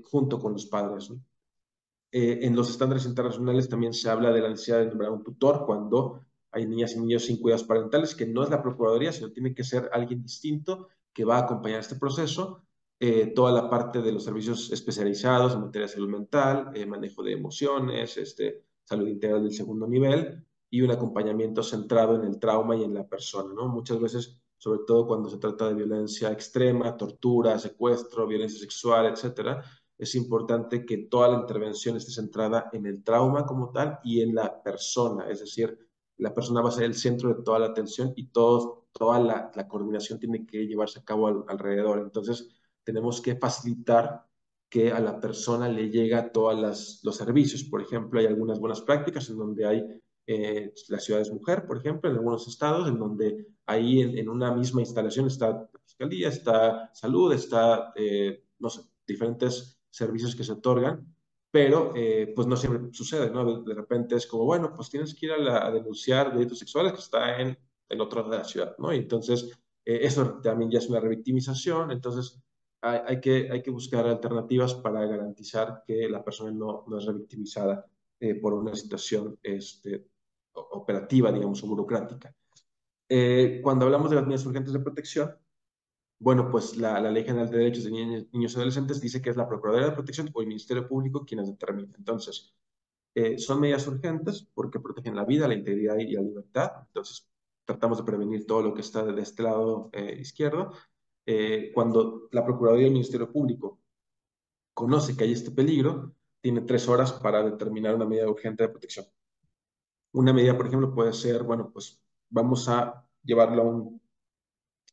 junto con los padres, ¿no? En los estándares internacionales también se habla de la necesidad de nombrar un tutor cuando hay niñas y niños sin cuidados parentales, que no es la Procuraduría, sino tiene que ser alguien distinto que va a acompañar este proceso. Toda la parte de los servicios especializados en materia de salud mental, manejo de emociones, salud integral del segundo nivel y un acompañamiento centrado en el trauma y en la persona, ¿no? Muchas veces, sobre todo cuando se trata de violencia extrema, tortura, secuestro, violencia sexual, etcétera, es importante que toda la intervención esté centrada en el trauma como tal y en la persona, es decir, la persona va a ser el centro de toda la atención y toda la coordinación tiene que llevarse a cabo alrededor. Entonces, tenemos que facilitar que a la persona le llega todos los servicios. Por ejemplo, hay algunas buenas prácticas en donde hay las ciudades mujer, por ejemplo, en algunos estados, en donde ahí en una misma instalación está la fiscalía, está salud, está, no sé, diferentes servicios que se otorgan, pero pues no siempre sucede, ¿no? De repente es como, bueno, pues tienes que ir a denunciar delitos sexuales que está en el otro lado de la ciudad, ¿no? Y entonces eso también ya es una revictimización, entonces hay que buscar alternativas para garantizar que la persona no es revictimizada por una situación operativa, digamos, o burocrática. Cuando hablamos de las medidas urgentes de protección, bueno, pues la Ley General de Derechos de Niños y Adolescentes dice que es la Procuraduría de Protección o el Ministerio Público quienes determinan. Entonces, son medidas urgentes porque protegen la vida, la integridad y la libertad. Entonces, tratamos de prevenir todo lo que está de este lado izquierdo. Cuando la Procuraduría y el Ministerio Público conoce que hay este peligro, tiene 3 horas para determinar una medida urgente de protección. Una medida, por ejemplo, puede ser, bueno, pues vamos a llevarlo a un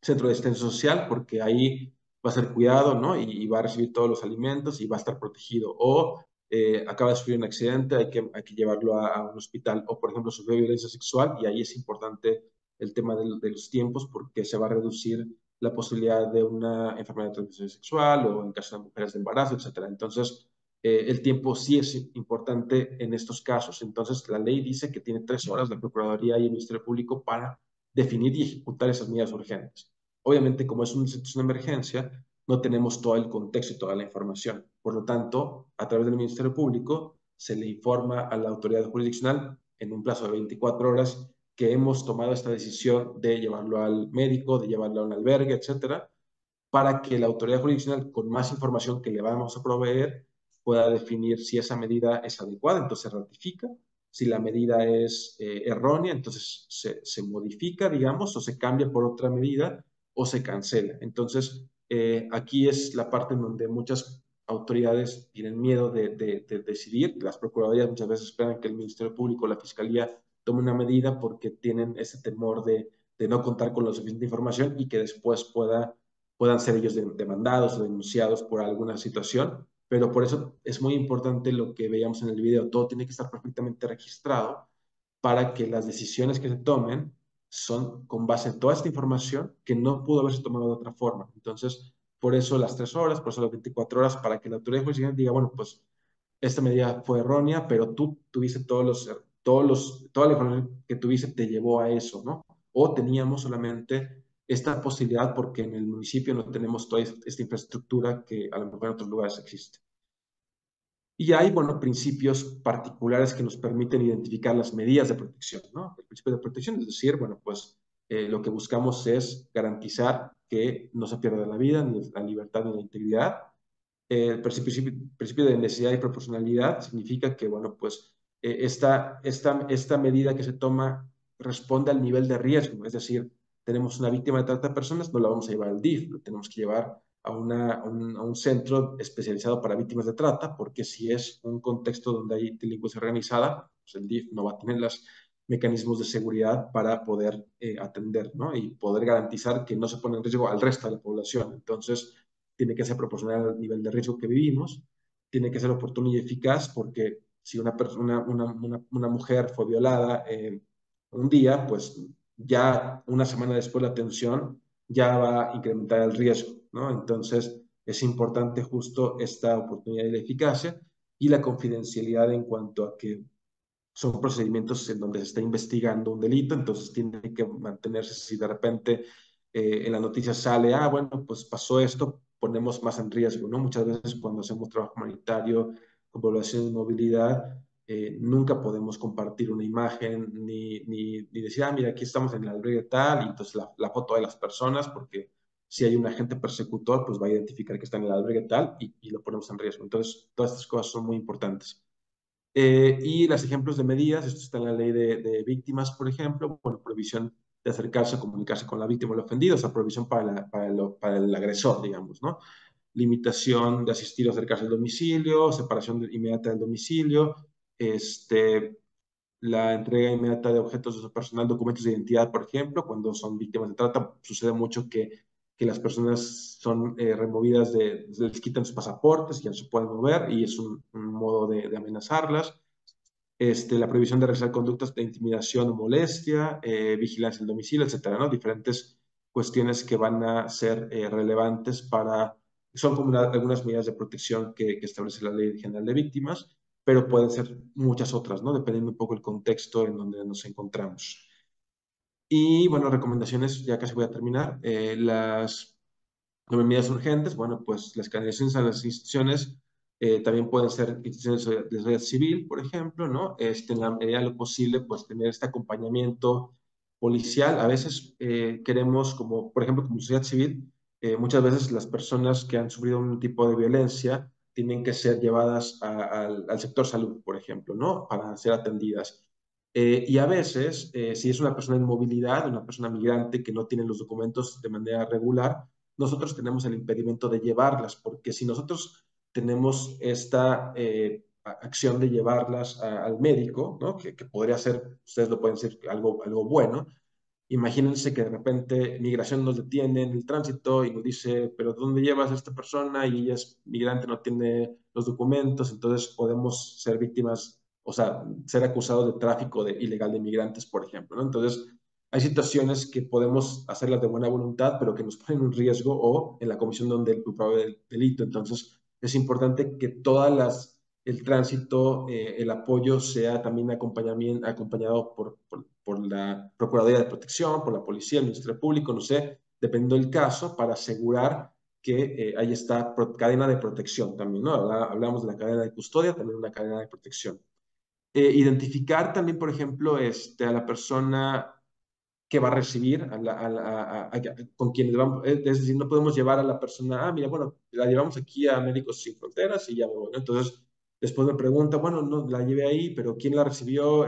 centro de asistencia social porque ahí va a ser cuidado, ¿no? Y va a recibir todos los alimentos y va a estar protegido. O acaba de sufrir un accidente, hay que llevarlo a un hospital. O, por ejemplo, sufrió violencia sexual y ahí es importante el tema de los tiempos porque se va a reducir la posibilidad de una enfermedad de transmisión sexual o en caso de mujeres de embarazo, etcétera. Entonces, el tiempo sí es importante en estos casos. Entonces, la ley dice que tiene 3 horas la Procuraduría y el Ministerio Público para definir y ejecutar esas medidas urgentes. Obviamente, como es una emergencia, no tenemos todo el contexto y toda la información. Por lo tanto, a través del Ministerio Público se le informa a la autoridad jurisdiccional en un plazo de 24 horas que hemos tomado esta decisión de llevarlo al médico, de llevarlo a un albergue, etcétera, para que la autoridad jurisdiccional, con más información que le vamos a proveer, pueda definir si esa medida es adecuada, entonces se ratifica. Si la medida es errónea, entonces se modifica, digamos, o se cambia por otra medida o se cancela. Entonces, aquí es la parte en donde muchas autoridades tienen miedo de decidir. Las procuradurías muchas veces esperan que el Ministerio Público o la Fiscalía tome una medida porque tienen ese temor de no contar con la suficiente información y que después puedan ser ellos demandados o denunciados por alguna situación, pero por eso es muy importante lo que veíamos en el video, todo tiene que estar perfectamente registrado para que las decisiones que se tomen son con base en toda esta información que no pudo haberse tomado de otra forma. Entonces, por eso las 3 horas, por eso las 24 horas, para que la autoridad judicial diga, bueno, pues esta medida fue errónea, pero tú tuviste toda la información que tuviste te llevó a eso, ¿no? O teníamos solamente esta posibilidad porque en el municipio no tenemos toda esta infraestructura que a lo mejor en otros lugares existe. Y hay, bueno, principios particulares que nos permiten identificar las medidas de protección, ¿no? El principio de protección, es decir, bueno, pues lo que buscamos es garantizar que no se pierda la vida, ni la libertad, ni la integridad. El principio de necesidad y proporcionalidad significa que, bueno, pues esta medida que se toma responde al nivel de riesgo, es decir, tenemos una víctima de trata de personas, no la vamos a llevar al DIF, lo tenemos que llevar a un centro especializado para víctimas de trata, porque si es un contexto donde hay delincuencia organizada, pues el DIF no va a tener los mecanismos de seguridad para poder atender, ¿no? Y poder garantizar que no se pone en riesgo al resto de la población. Entonces, tiene que ser proporcional al nivel de riesgo que vivimos, tiene que ser oportuno y eficaz, porque si una mujer fue violada un día, pues ya una semana después la atención ya va a incrementar el riesgo, ¿no? Entonces, es importante justo esta oportunidad y la eficacia y la confidencialidad en cuanto a que son procedimientos en donde se está investigando un delito, entonces tiene que mantenerse. Si de repente en la noticia sale, bueno, pues pasó esto, ponemos más en riesgo, ¿no? Muchas veces cuando hacemos trabajo humanitario con población de movilidad, nunca podemos compartir una imagen ni decir, mira, aquí estamos en el albergue tal, y entonces la foto de las personas, porque si hay un agente persecutor, pues va a identificar que está en el albergue tal y lo ponemos en riesgo. Entonces, todas estas cosas son muy importantes. Y los ejemplos de medidas, esto está en la ley de víctimas, por ejemplo, bueno, prohibición de acercarse o comunicarse con la víctima o el ofendido, o sea, prohibición para el agresor, digamos, ¿no? Limitación de asistir o acercarse al domicilio, separación inmediata del domicilio, la entrega inmediata de objetos de su personal, documentos de identidad, por ejemplo, cuando son víctimas de trata, sucede mucho que las personas son removidas, les quitan sus pasaportes, ya no se pueden mover y es un modo de amenazarlas. La prohibición de realizar conductas de intimidación o molestia, vigilancia del domicilio, etcétera, ¿no? Diferentes cuestiones que van a ser relevantes son como algunas medidas de protección que establece la Ley General de Víctimas, pero pueden ser muchas otras, ¿no? Dependiendo un poco del contexto en donde nos encontramos. Y bueno, recomendaciones, ya casi voy a terminar. Las medidas urgentes, bueno, pues las canalizaciones a las instituciones también pueden ser instituciones de sociedad civil, por ejemplo, ¿no? En la medida de lo posible, pues tener este acompañamiento policial. A veces queremos, como por ejemplo, como sociedad civil, muchas veces las personas que han sufrido un tipo de violencia tienen que ser llevadas al sector salud, por ejemplo, ¿no? Para ser atendidas. Y a veces, si es una persona en movilidad, una persona migrante que no tiene los documentos de manera regular, nosotros tenemos el impedimento de llevarlas, porque si nosotros tenemos esta acción de llevarlas al médico, ¿no? Que podría ser, ustedes lo pueden decir, algo bueno. Imagínense que de repente migración nos detiene en el tránsito y nos dice, pero ¿dónde llevas a esta persona? Y ella es migrante, no tiene los documentos, entonces podemos ser víctimas, o sea, ser acusados de tráfico ilegal de migrantes, por ejemplo, ¿no? Entonces, hay situaciones que podemos hacerlas de buena voluntad, pero que nos ponen en riesgo o en la comisión donde el culpable del delito. Entonces, es importante que el tránsito, el apoyo sea también acompañado por la Procuraduría de Protección, por la Policía, el Ministerio Público, no sé, dependiendo del caso, para asegurar que hay esta cadena de protección también, ¿no? Hablamos de la cadena de custodia, también una cadena de protección. Identificar también, por ejemplo, a la persona que va a recibir, con quienes vamos, es decir, no podemos llevar a la persona, mira, bueno, la llevamos aquí a Médicos Sin Fronteras y ya me voy, ¿no? Entonces, después me pregunta, bueno, no, la llevé ahí, pero ¿quién la recibió?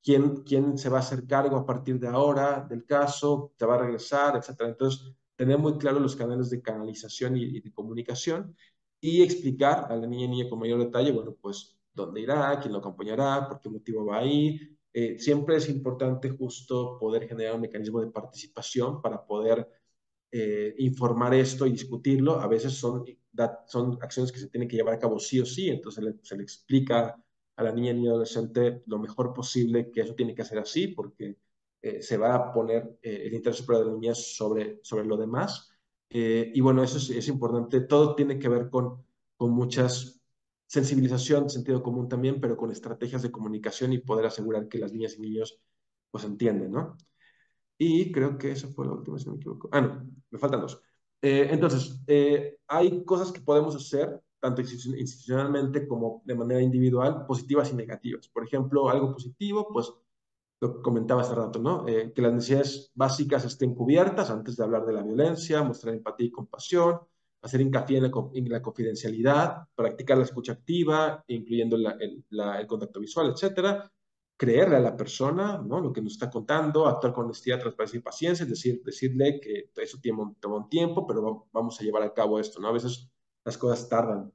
¿Quién se va a hacer cargo a partir de ahora del caso? ¿Se va a regresar? Etcétera. Entonces, tener muy claros los canales de canalización y de comunicación y explicar a la niña y niño con mayor detalle, bueno, pues, dónde irá, quién lo acompañará, por qué motivo va ahí. Siempre es importante justo poder generar un mecanismo de participación para poder informar esto y discutirlo. A veces son acciones que se tienen que llevar a cabo sí o sí, entonces se le explica a la niña y niño adolescente lo mejor posible que eso tiene que ser así, porque se va a poner el interés superior de la niña sobre lo demás. Y bueno, eso es importante. Todo tiene que ver con muchas sensibilización, sentido común también, pero con estrategias de comunicación y poder asegurar que las niñas y niños pues entienden, ¿no? Y creo que eso fue la última, si no me equivoco. No, me faltan dos. Entonces, hay cosas que podemos hacer, tanto institucionalmente como de manera individual, positivas y negativas. Por ejemplo, algo positivo, pues lo que comentaba hace rato, ¿no? Que las necesidades básicas estén cubiertas antes de hablar de la violencia, mostrar empatía y compasión, hacer hincapié en la confidencialidad, practicar la escucha activa, incluyendo el contacto visual, etcétera, creerle a la persona, ¿no? Lo que nos está contando, actuar con honestidad, transparencia y paciencia, es decir, decirle que eso toma un tiempo, pero vamos a llevar a cabo esto, ¿no? A veces las cosas tardan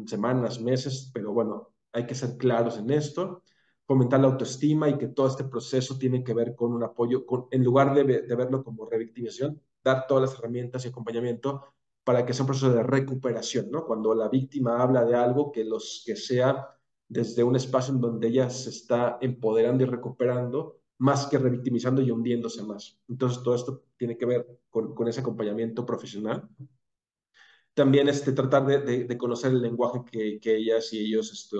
semanas, meses, pero bueno, hay que ser claros en esto, fomentar la autoestima y que todo este proceso tiene que ver con un apoyo, en lugar de verlo como revictimización, dar todas las herramientas y acompañamiento para que sea un proceso de recuperación, ¿no? Cuando la víctima habla de algo, que sea desde un espacio en donde ella se está empoderando y recuperando, más que revictimizando y hundiéndose más. Entonces, todo esto tiene que ver con ese acompañamiento profesional. También tratar de conocer el lenguaje que ellas y ellos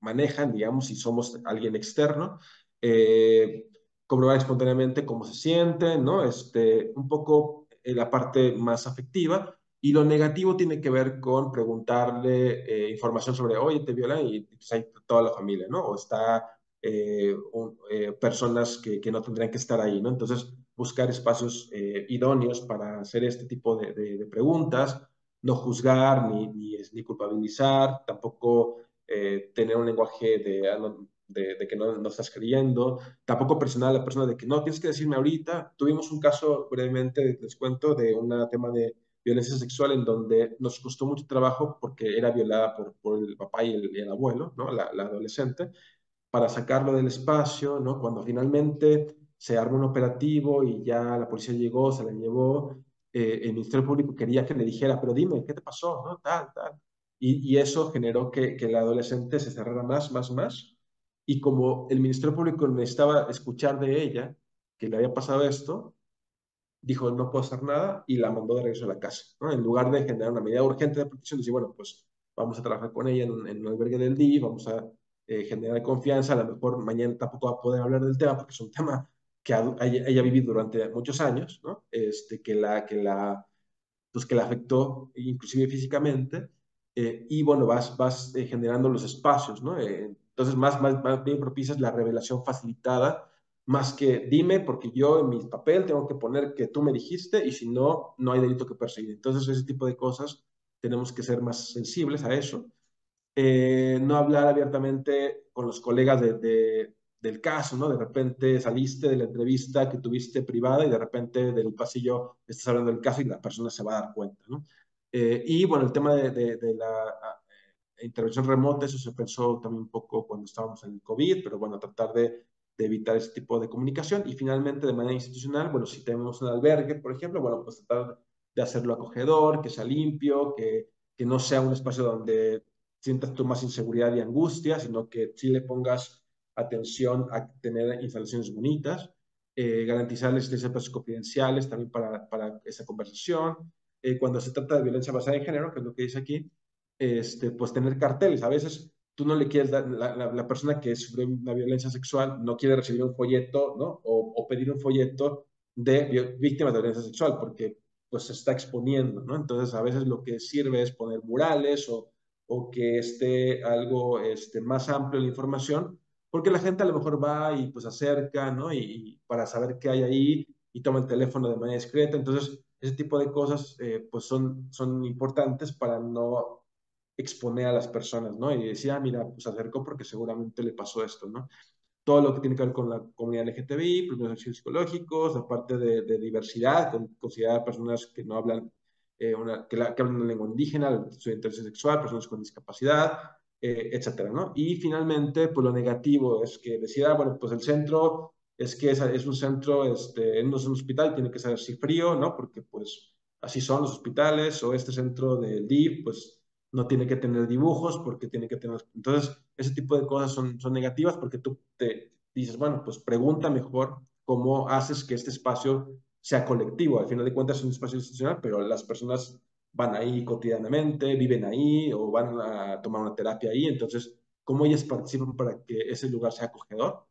manejan, digamos, si somos alguien externo, comprobar espontáneamente cómo se sienten, ¿no? Un poco la parte más afectiva. Y lo negativo tiene que ver con preguntarle información sobre, oye, te violan y pues, hay toda la familia, ¿no? O está personas que no tendrían que estar ahí, ¿no? Entonces, buscar espacios idóneos para hacer este tipo de preguntas, no juzgar ni culpabilizar, tampoco tener un lenguaje de que no estás creyendo, tampoco presionar a la persona de que no, tienes que decirme ahorita. Tuvimos un caso brevemente, les cuento, de un tema de violencia sexual en donde nos costó mucho trabajo porque era violada por el papá y el abuelo, ¿no? La adolescente, para sacarlo del espacio, ¿no? Cuando finalmente se armó un operativo y ya la policía llegó, se la llevó, el Ministerio Público quería que le dijera, pero dime, ¿qué te pasó? ¿No? Tal, tal. Y eso generó que la adolescente se cerrara más. Y como el Ministerio Público necesitaba escuchar de ella que le había pasado esto, dijo, no puedo hacer nada y la mandó de regreso a la casa, ¿no? En lugar de generar una medida urgente de protección, decir, bueno, pues vamos a trabajar con ella en un albergue del DIF, vamos a generar confianza, a lo mejor mañana tampoco va a poder hablar del tema porque es un tema que ella ha vivido durante muchos años, ¿no? Que la afectó inclusive físicamente, y bueno, vas generando los espacios, ¿no? Entonces, más bien propicias la revelación facilitada, más que dime, porque yo en mi papel tengo que poner que tú me dijiste y si no, no hay delito que perseguir. Entonces, ese tipo de cosas tenemos que ser más sensibles a eso, no hablar abiertamente con los colegas del caso, ¿no? De repente saliste de la entrevista que tuviste privada y de repente del pasillo estás hablando del caso y la persona se va a dar cuenta, ¿no? Y bueno, el tema de la intervención remota, eso se pensó también un poco cuando estábamos en el COVID, pero bueno, tratar de evitar ese tipo de comunicación. Y finalmente, de manera institucional, bueno, si tenemos un albergue, por ejemplo, bueno, pues tratar de hacerlo acogedor, que sea limpio, que no sea un espacio donde sientas tú más inseguridad y angustia, sino que sí le pongas atención a tener instalaciones bonitas, garantizarles espacios confidenciales también para esa conversación. Cuando se trata de violencia basada en género, que es lo que dice aquí, pues tener carteles. A veces tú no le quieres dar, la persona que sufre una violencia sexual no quiere recibir un folleto, ¿no? O pedir un folleto de víctimas de violencia sexual, porque pues se está exponiendo, ¿no? Entonces a veces lo que sirve es poner murales o que esté algo más amplio la información, porque la gente a lo mejor va y pues acerca, ¿no? Y para saber qué hay ahí y toma el teléfono de manera discreta. Entonces, ese tipo de cosas pues son importantes para no exponer a las personas, ¿no? Y decir, ah, mira, pues acercó porque seguramente le pasó esto, ¿no? Todo lo que tiene que ver con la comunidad LGTBI, primeros acciones psicológicos, la parte de diversidad, considerar personas que no hablan, que hablan una lengua indígena, su orientación sexual, personas con discapacidad, etcétera, ¿no? Y finalmente, pues lo negativo es que decía, bueno, pues el centro es que es un centro, no es un hospital, tiene que ser así frío, ¿no? Porque pues así son los hospitales, o este centro del DIF, pues no tiene que tener dibujos porque tiene que tener... Entonces, ese tipo de cosas son negativas porque tú te dices, bueno, pues pregunta mejor cómo haces que este espacio sea colectivo. Al final de cuentas es un espacio institucional, pero las personas van ahí cotidianamente, viven ahí o van a tomar una terapia ahí. Entonces, ¿cómo ellas participan para que ese lugar sea acogedor?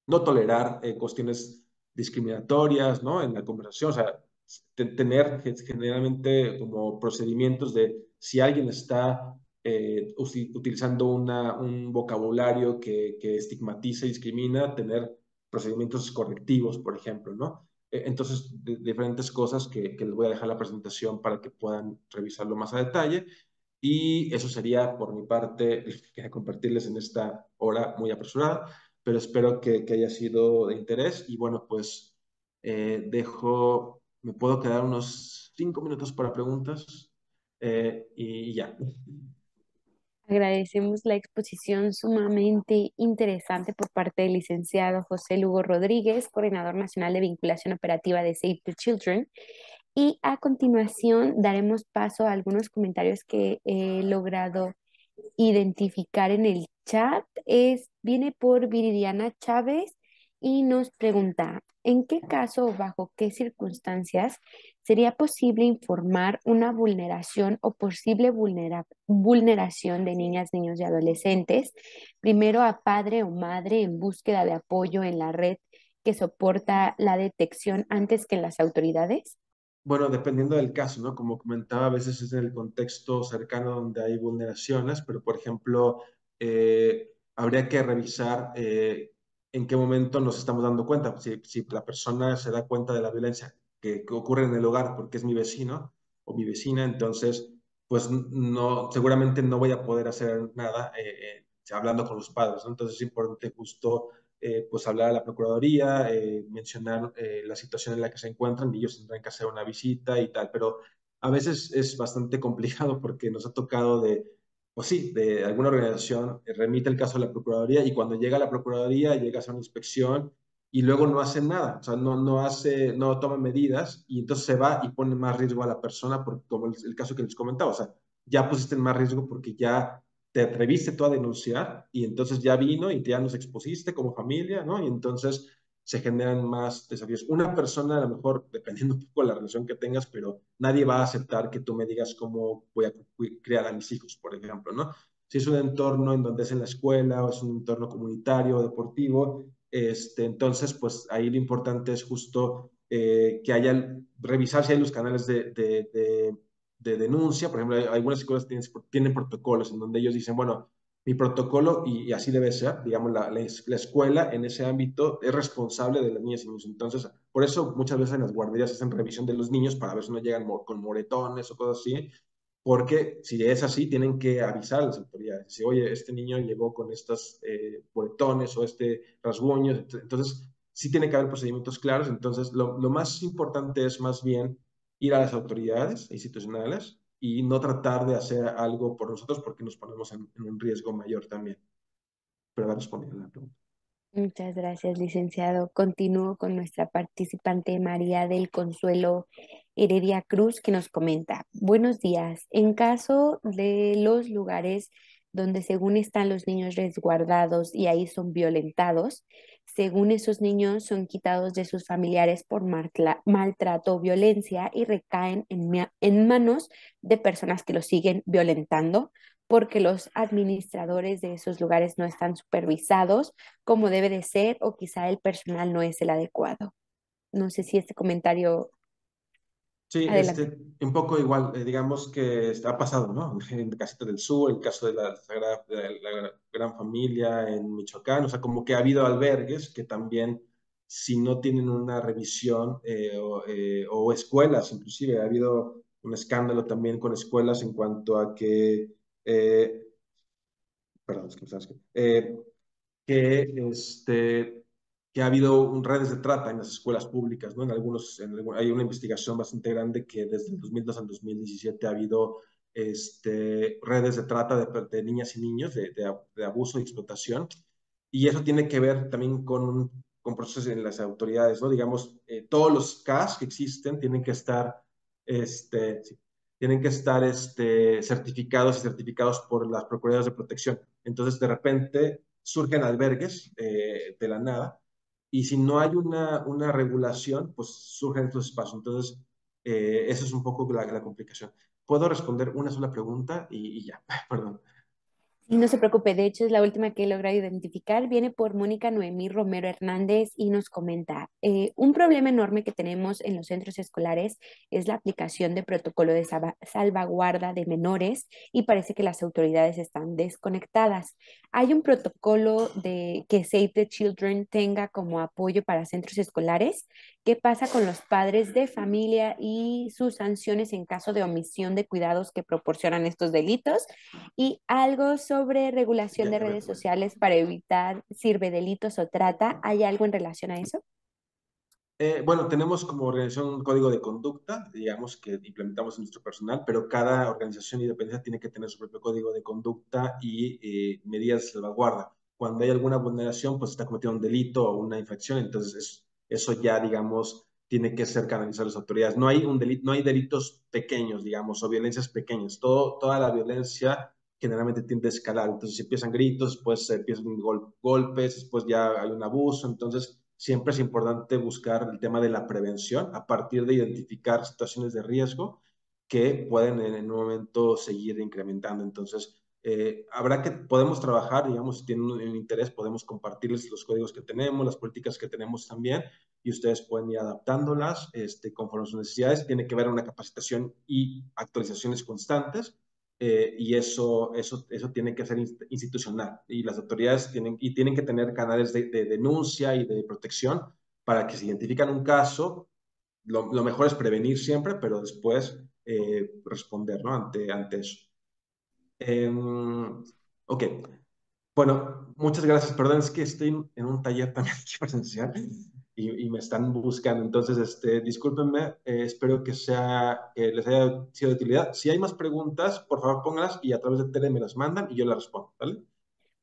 No tolerar cuestiones discriminatorias, ¿no? En la conversación, o sea, tener generalmente como procedimientos de si alguien está utilizando un vocabulario que estigmatiza y discrimina, tener procedimientos correctivos, por ejemplo, ¿no? Entonces, diferentes cosas que les voy a dejar la presentación para que puedan revisarlo más a detalle. Y eso sería por mi parte lo que quería compartirles en esta hora muy apresurada, pero espero que haya sido de interés. Y bueno, pues me puedo quedar unos 5 minutos para preguntas y ya. Agradecemos la exposición sumamente interesante por parte del licenciado José Lugo Rodríguez, coordinador nacional de vinculación operativa de Save the Children. Y a continuación daremos paso a algunos comentarios que he logrado identificar en el chat. Viene por Viridiana Chávez y nos pregunta, ¿en qué caso o bajo qué circunstancias sería posible informar una vulneración o posible vulneración de niñas, niños y adolescentes, primero a padre o madre en búsqueda de apoyo en la red que soporta la detección antes que en las autoridades? Bueno, dependiendo del caso, ¿no? Como comentaba, a veces es en el contexto cercano donde hay vulneraciones, pero por ejemplo, habría que revisar en qué momento nos estamos dando cuenta. Si la persona se da cuenta de la violencia que ocurre en el hogar porque es mi vecino o mi vecina, entonces, pues no, seguramente no voy a poder hacer nada hablando con los padres, ¿no? Entonces es importante justo pues hablar a la Procuraduría, mencionar la situación en la que se encuentran y ellos tendrán que hacer una visita y tal, pero a veces es bastante complicado porque nos ha tocado pues sí, de alguna organización remite el caso a la Procuraduría y cuando llega a la Procuraduría llega a hacer una inspección y luego no hacen nada, o sea, no toma medidas y entonces se va y pone más riesgo a la persona, porque, como el caso que les comentaba, o sea, ya pusiste en más riesgo porque ya te atreviste tú a denunciar y entonces ya vino y ya nos expusiste como familia, ¿no? Y entonces se generan más desafíos. Una persona, a lo mejor, dependiendo un poco de la relación que tengas, pero nadie va a aceptar que tú me digas cómo voy a criar a mis hijos, por ejemplo, ¿no? Si es un entorno en donde es en la escuela o es un entorno comunitario o deportivo, entonces, pues ahí lo importante es justo que haya, revisar si hay los canales de denuncia. Por ejemplo, algunas escuelas tienen protocolos en donde ellos dicen, bueno, mi protocolo, y así debe ser, digamos, la escuela en ese ámbito es responsable de las niñas y niños. Entonces, por eso muchas veces en las guarderías hacen revisión de los niños para ver si no llegan con moretones o cosas así, porque si es así, tienen que avisar a las autoridades. Si, oye, este niño llegó con estos moretones o rasguños, entonces sí tiene que haber procedimientos claros. Entonces, lo más importante es más bien ir a las autoridades institucionales y no tratar de hacer algo por nosotros porque nos ponemos en un riesgo mayor también. Pero va a responder a la pregunta. Muchas gracias, licenciado. Continúo con nuestra participante María del Consuelo Heredia Cruz, que nos comenta, buenos días. En caso de los lugares donde según están los niños resguardados y ahí son violentados, según esos niños son quitados de sus familiares por maltrato o violencia y recaen en manos de personas que los siguen violentando porque los administradores de esos lugares no están supervisados como debe de ser o quizá el personal no es el adecuado. No sé si este comentario, Sí, adelante. un poco igual, digamos que ha pasado, ¿no? En Casita del Sur, el caso de de la Gran Familia en Michoacán, o sea, como que ha habido albergues que también, si no tienen una revisión, o escuelas, inclusive, ha habido un escándalo también con escuelas en cuanto a eh, perdón, es que, ¿sabes qué? Que, que ha habido redes de trata en las escuelas públicas, ¿no? Hay una investigación bastante grande que desde el 2002 al 2017 ha habido redes de trata de niñas y niños, de abuso y explotación. Y eso tiene que ver también con procesos en las autoridades, ¿no? Digamos, todos los CAS que existen sí, tienen que estar certificados y certificados por las Procuradurías de Protección. Entonces, de repente, surgen albergues de la nada y si no hay una regulación, pues surgen estos espacios. Entonces, eso es un poco la complicación. Puedo responder una sola pregunta y ya, perdón. Y no se preocupe, de hecho es la última que he logrado identificar. Viene por Mónica Noemí Romero Hernández y nos comenta, un problema enorme que tenemos en los centros escolares es la aplicación de protocolo de salvaguarda de menores y parece que las autoridades están desconectadas. ¿Hay un protocolo de que Save the Children tenga como apoyo para centros escolares? ¿Qué pasa con los padres de familia y sus sanciones en caso de omisión de cuidados que proporcionan estos delitos? Y algo sobre regulación Ya, de ya redes retomé. sociales para evitar delitos o trata. ¿Hay algo en relación a eso? Bueno, tenemos como organización un código de conducta, digamos, que implementamos en nuestro personal, pero cada organización y dependencia tiene que tener su propio código de conducta y medidas de salvaguarda. Cuando hay alguna vulneración, pues está cometiendo un delito o una infracción, entonces eso ya, digamos, tiene que ser canalizado a las autoridades. No hay no hay delitos pequeños, digamos, o violencias pequeñas. Toda la violencia generalmente tiende a escalar. Entonces, si empiezan gritos, después empiezan golpes, después ya hay un abuso, entonces siempre es importante buscar el tema de la prevención a partir de identificar situaciones de riesgo que pueden en un momento seguir incrementando. Entonces, podemos trabajar, digamos, si tienen un interés, podemos compartirles los códigos que tenemos, las políticas que tenemos también, y ustedes pueden ir adaptándolas conforme a sus necesidades. Tiene que haber una capacitación y actualizaciones constantes, y eso tiene que ser institucional, y las autoridades tienen que tener canales de denuncia y de protección para que si identifican un caso, lo mejor es prevenir siempre, pero después responder, ¿no? ante eso. Ok, bueno, muchas gracias. Perdón, es que estoy en un taller también aquí presencial y me están buscando. Entonces, discúlpenme, espero que les haya sido de utilidad. Si hay más preguntas, por favor pónganlas y a través de tele me las mandan y yo las respondo, ¿vale?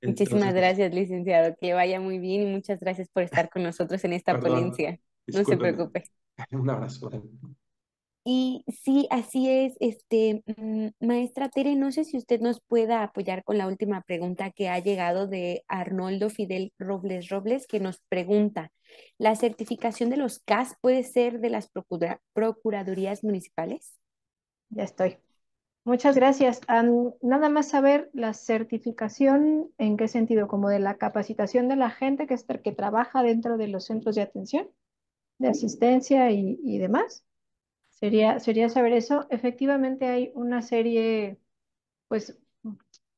Muchísimas Entonces, gracias, licenciado. Que vaya muy bien y muchas gracias por estar con nosotros en esta perdón, ponencia. No se discúlpenme. preocupe. Un abrazo. Y sí, así es, maestra Tere, no sé si usted nos pueda apoyar con la última pregunta que ha llegado de Arnoldo Fidel Robles Robles, que nos pregunta, ¿la certificación de los CAS puede ser de las procuradurías municipales? Ya estoy. Muchas gracias. Nada más saber la certificación, ¿en qué sentido? Como de la capacitación de la gente que trabaja dentro de los centros de atención, de asistencia y demás. Sería saber eso. Efectivamente hay una serie, pues,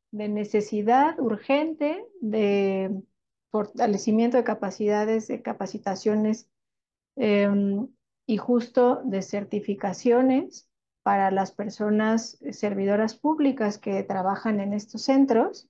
de necesidad urgente de fortalecimiento de capacidades, de capacitaciones em, y justo de certificaciones para las personas servidoras públicas que trabajan en estos centros.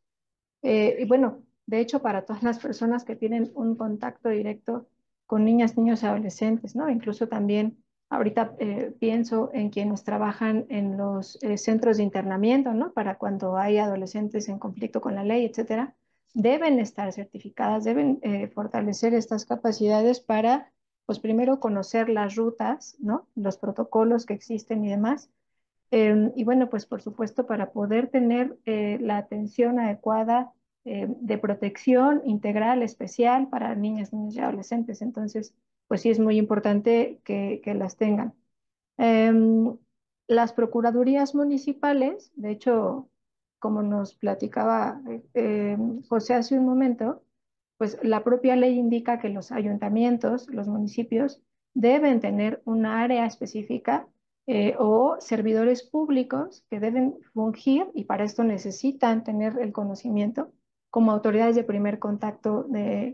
Y bueno, de hecho, para todas las personas que tienen un contacto directo con niñas, niños y adolescentes, ¿no? Incluso también ahorita pienso en quienes trabajan en los centros de internamiento, ¿no? Para cuando hay adolescentes en conflicto con la ley, etcétera, deben estar certificadas, deben fortalecer estas capacidades para, pues primero conocer las rutas, ¿no? Los protocolos que existen y demás, y bueno, pues por supuesto para poder tener la atención adecuada de protección integral, especial para niñas, niños y adolescentes. Entonces, pues sí es muy importante que las tengan. Em, las procuradurías municipales, de hecho, como nos platicaba José hace un momento, pues la propia ley indica que los ayuntamientos, los municipios, deben tener una área específica o servidores públicos que deben fungir y para esto necesitan tener el conocimiento como autoridades de primer contacto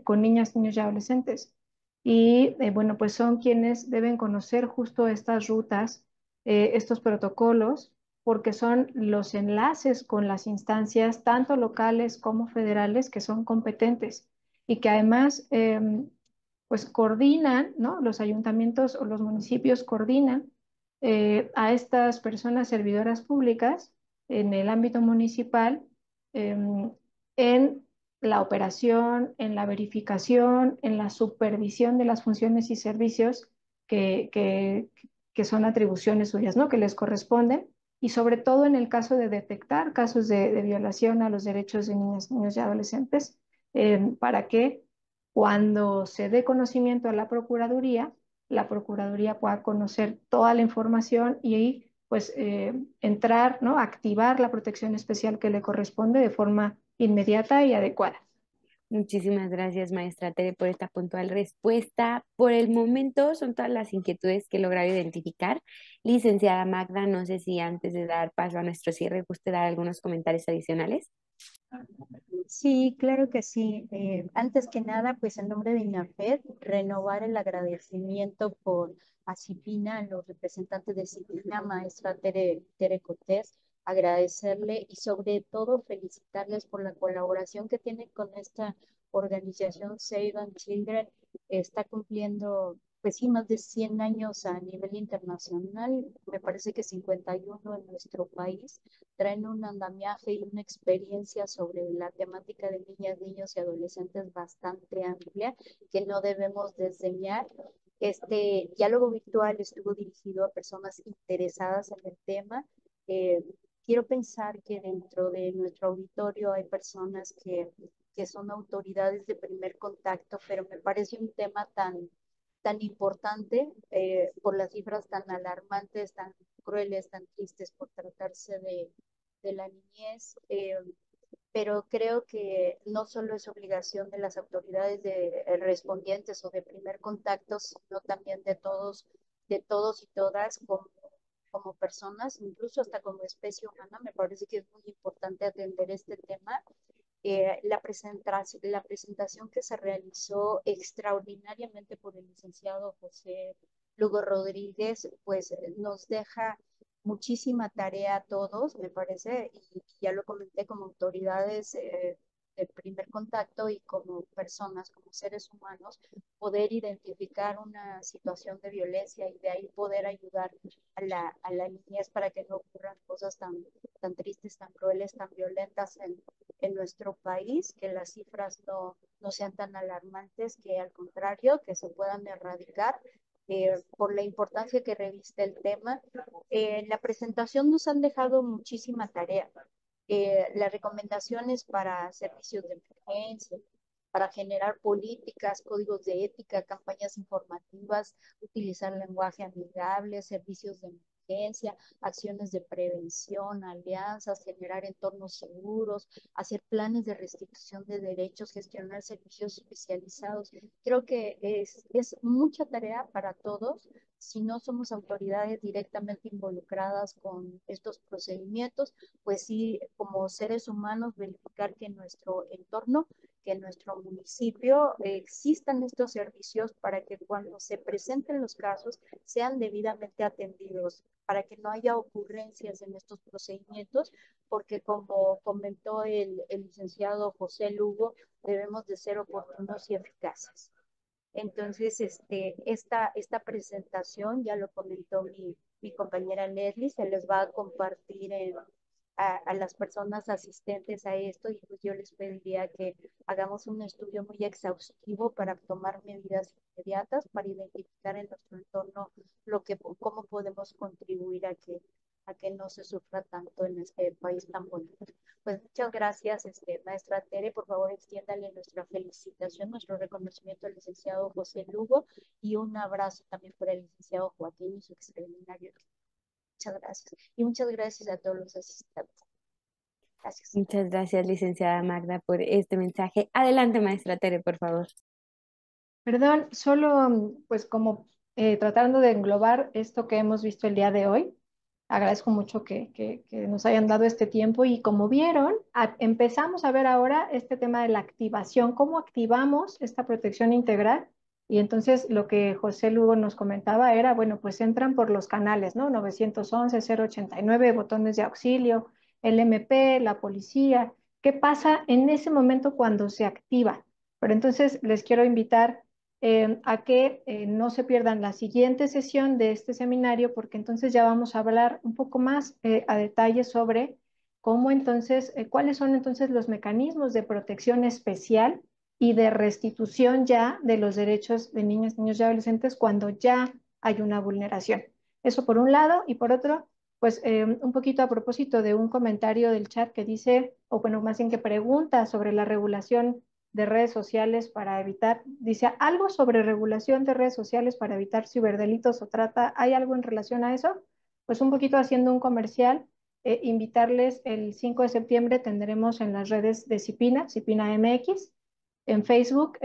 con niñas, niños y adolescentes. Y bueno, pues son quienes deben conocer justo estas rutas, estos protocolos, porque son los enlaces con las instancias, tanto locales como federales, que son competentes y que además pues coordinan, ¿no? Los ayuntamientos o los municipios coordinan a estas personas servidoras públicas en el ámbito municipal en la operación, en la verificación, en la supervisión de las funciones y servicios que, que, que son atribuciones suyas, ¿no? Que les corresponden y sobre todo en el caso de detectar casos de violación a los derechos de niñas, niños y adolescentes, para que cuando se dé conocimiento a la Procuraduría pueda conocer toda la información y pues entrar, ¿no? Activar la protección especial que le corresponde de forma inmediata y adecuada. Muchísimas gracias, maestra Tere, por esta puntual respuesta. Por el momento son todas las inquietudes que he logrado identificar. Licenciada Magda, no sé si antes de dar paso a nuestro cierre, guste dar algunos comentarios adicionales. Sí, claro que sí. Antes que nada, pues en nombre de INAFED, renovar el agradecimiento por a CIPINA, a los representantes de CIPINA, maestra Tere Cortés, agradecerle y sobre todo felicitarles por la colaboración que tienen con esta organización Save and Children. Está cumpliendo, pues sí, más de 100 años a nivel internacional, me parece que 51 en nuestro país, traen un andamiaje y una experiencia sobre la temática de niñas, niños y adolescentes bastante amplia que no debemos desdeñar. Este diálogo virtual estuvo dirigido a personas interesadas en el tema. Quiero pensar que dentro de nuestro auditorio hay personas que que son autoridades de primer contacto, pero me parece un tema tan importante por las cifras tan alarmantes, tan crueles, tan tristes por tratarse de la niñez. Pero creo que no solo es obligación de las autoridades respondientes o de primer contacto, sino también de todos y todas como personas, incluso hasta como especie humana. Me parece que es muy importante atender este tema. La presentación que se realizó extraordinariamente por el licenciado José Lugo Rodríguez, pues nos deja muchísima tarea a todos, me parece, y ya lo comenté como autoridades de primer contacto y como personas, como seres humanos, poder identificar una situación de violencia y de ahí poder ayudar a la niñez para que no ocurran cosas tan tristes, tan crueles, tan violentas en nuestro país, que las cifras no sean tan alarmantes, que al contrario, que se puedan erradicar por la importancia que reviste el tema. En la presentación nos han dejado muchísima tarea. Las recomendaciones para servicios de emergencia, para generar políticas, códigos de ética, campañas informativas, utilizar lenguaje amigable, servicios de emergencia, acciones de prevención, alianzas, generar entornos seguros, hacer planes de restitución de derechos, gestionar servicios especializados. Creo que es mucha tarea para todos si no somos autoridades directamente involucradas con estos procedimientos, pues sí, como seres humanos, verificar que en nuestro entorno, que en nuestro municipio existan estos servicios para que cuando se presenten los casos sean debidamente atendidos, para que no haya ocurrencias en estos procedimientos, porque como comentó el licenciado José Lugo, debemos de ser oportunos y eficaces. Entonces, esta presentación, ya lo comentó mi compañera Leslie, se les va a compartir a las personas asistentes a esto, y pues yo les pediría que hagamos un estudio muy exhaustivo para tomar medidas inmediatas, para identificar en nuestro entorno cómo podemos contribuir a que no se sufra tanto en este país tan bonito. Pues muchas gracias, maestra Tere. Por favor, extiéndale nuestra felicitación, nuestro reconocimiento al licenciado José Lugo, y un abrazo también para el licenciado Joaquín y su extraordinario equipo. Muchas gracias. Y muchas gracias a todos los asistentes. Gracias. Muchas gracias, licenciada Magda, por este mensaje. Adelante, maestra Tere, por favor. Perdón, solo pues como tratando de englobar esto que hemos visto el día de hoy, agradezco mucho que nos hayan dado este tiempo, y como vieron, empezamos a ver ahora este tema de la activación, cómo activamos esta protección integral. Y entonces lo que José Lugo nos comentaba era, bueno, pues entran por los canales, ¿no? 911, 089, botones de auxilio, el MP, la policía. ¿Qué pasa en ese momento cuando se activa? Pero entonces les quiero invitar a que no se pierdan la siguiente sesión de este seminario, porque entonces ya vamos a hablar un poco más a detalle sobre cómo entonces, cuáles son entonces los mecanismos de protección especial y de restitución ya de los derechos de niñas, niños y adolescentes cuando ya hay una vulneración. Eso por un lado, y por otro, pues un poquito a propósito de un comentario del chat que dice, o bueno, más bien que pregunta sobre la regulación de redes sociales para evitar, dice algo sobre regulación de redes sociales para evitar ciberdelitos o trata. ¿Hay algo en relación a eso? Pues un poquito haciendo un comercial, invitarles el 5 de septiembre tendremos en las redes de CIPINA, CIPINA MX, en Facebook,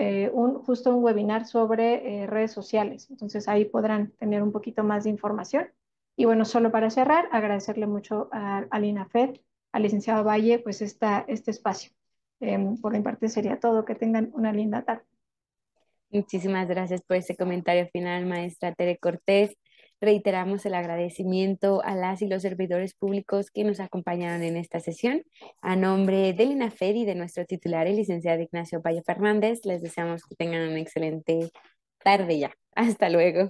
justo un webinar sobre redes sociales. Entonces ahí podrán tener un poquito más de información. Y bueno, solo para cerrar, agradecerle mucho al INAFED, al licenciado Valle, pues este espacio. Por mi parte sería todo. Que tengan una linda tarde. Muchísimas gracias por este comentario final, maestra Tere Cortés. Reiteramos el agradecimiento a las y los servidores públicos que nos acompañaron en esta sesión. A nombre del INAFED y de nuestro titular, el licenciado Ignacio Valle Fernández, les deseamos que tengan una excelente tarde ya. Hasta luego.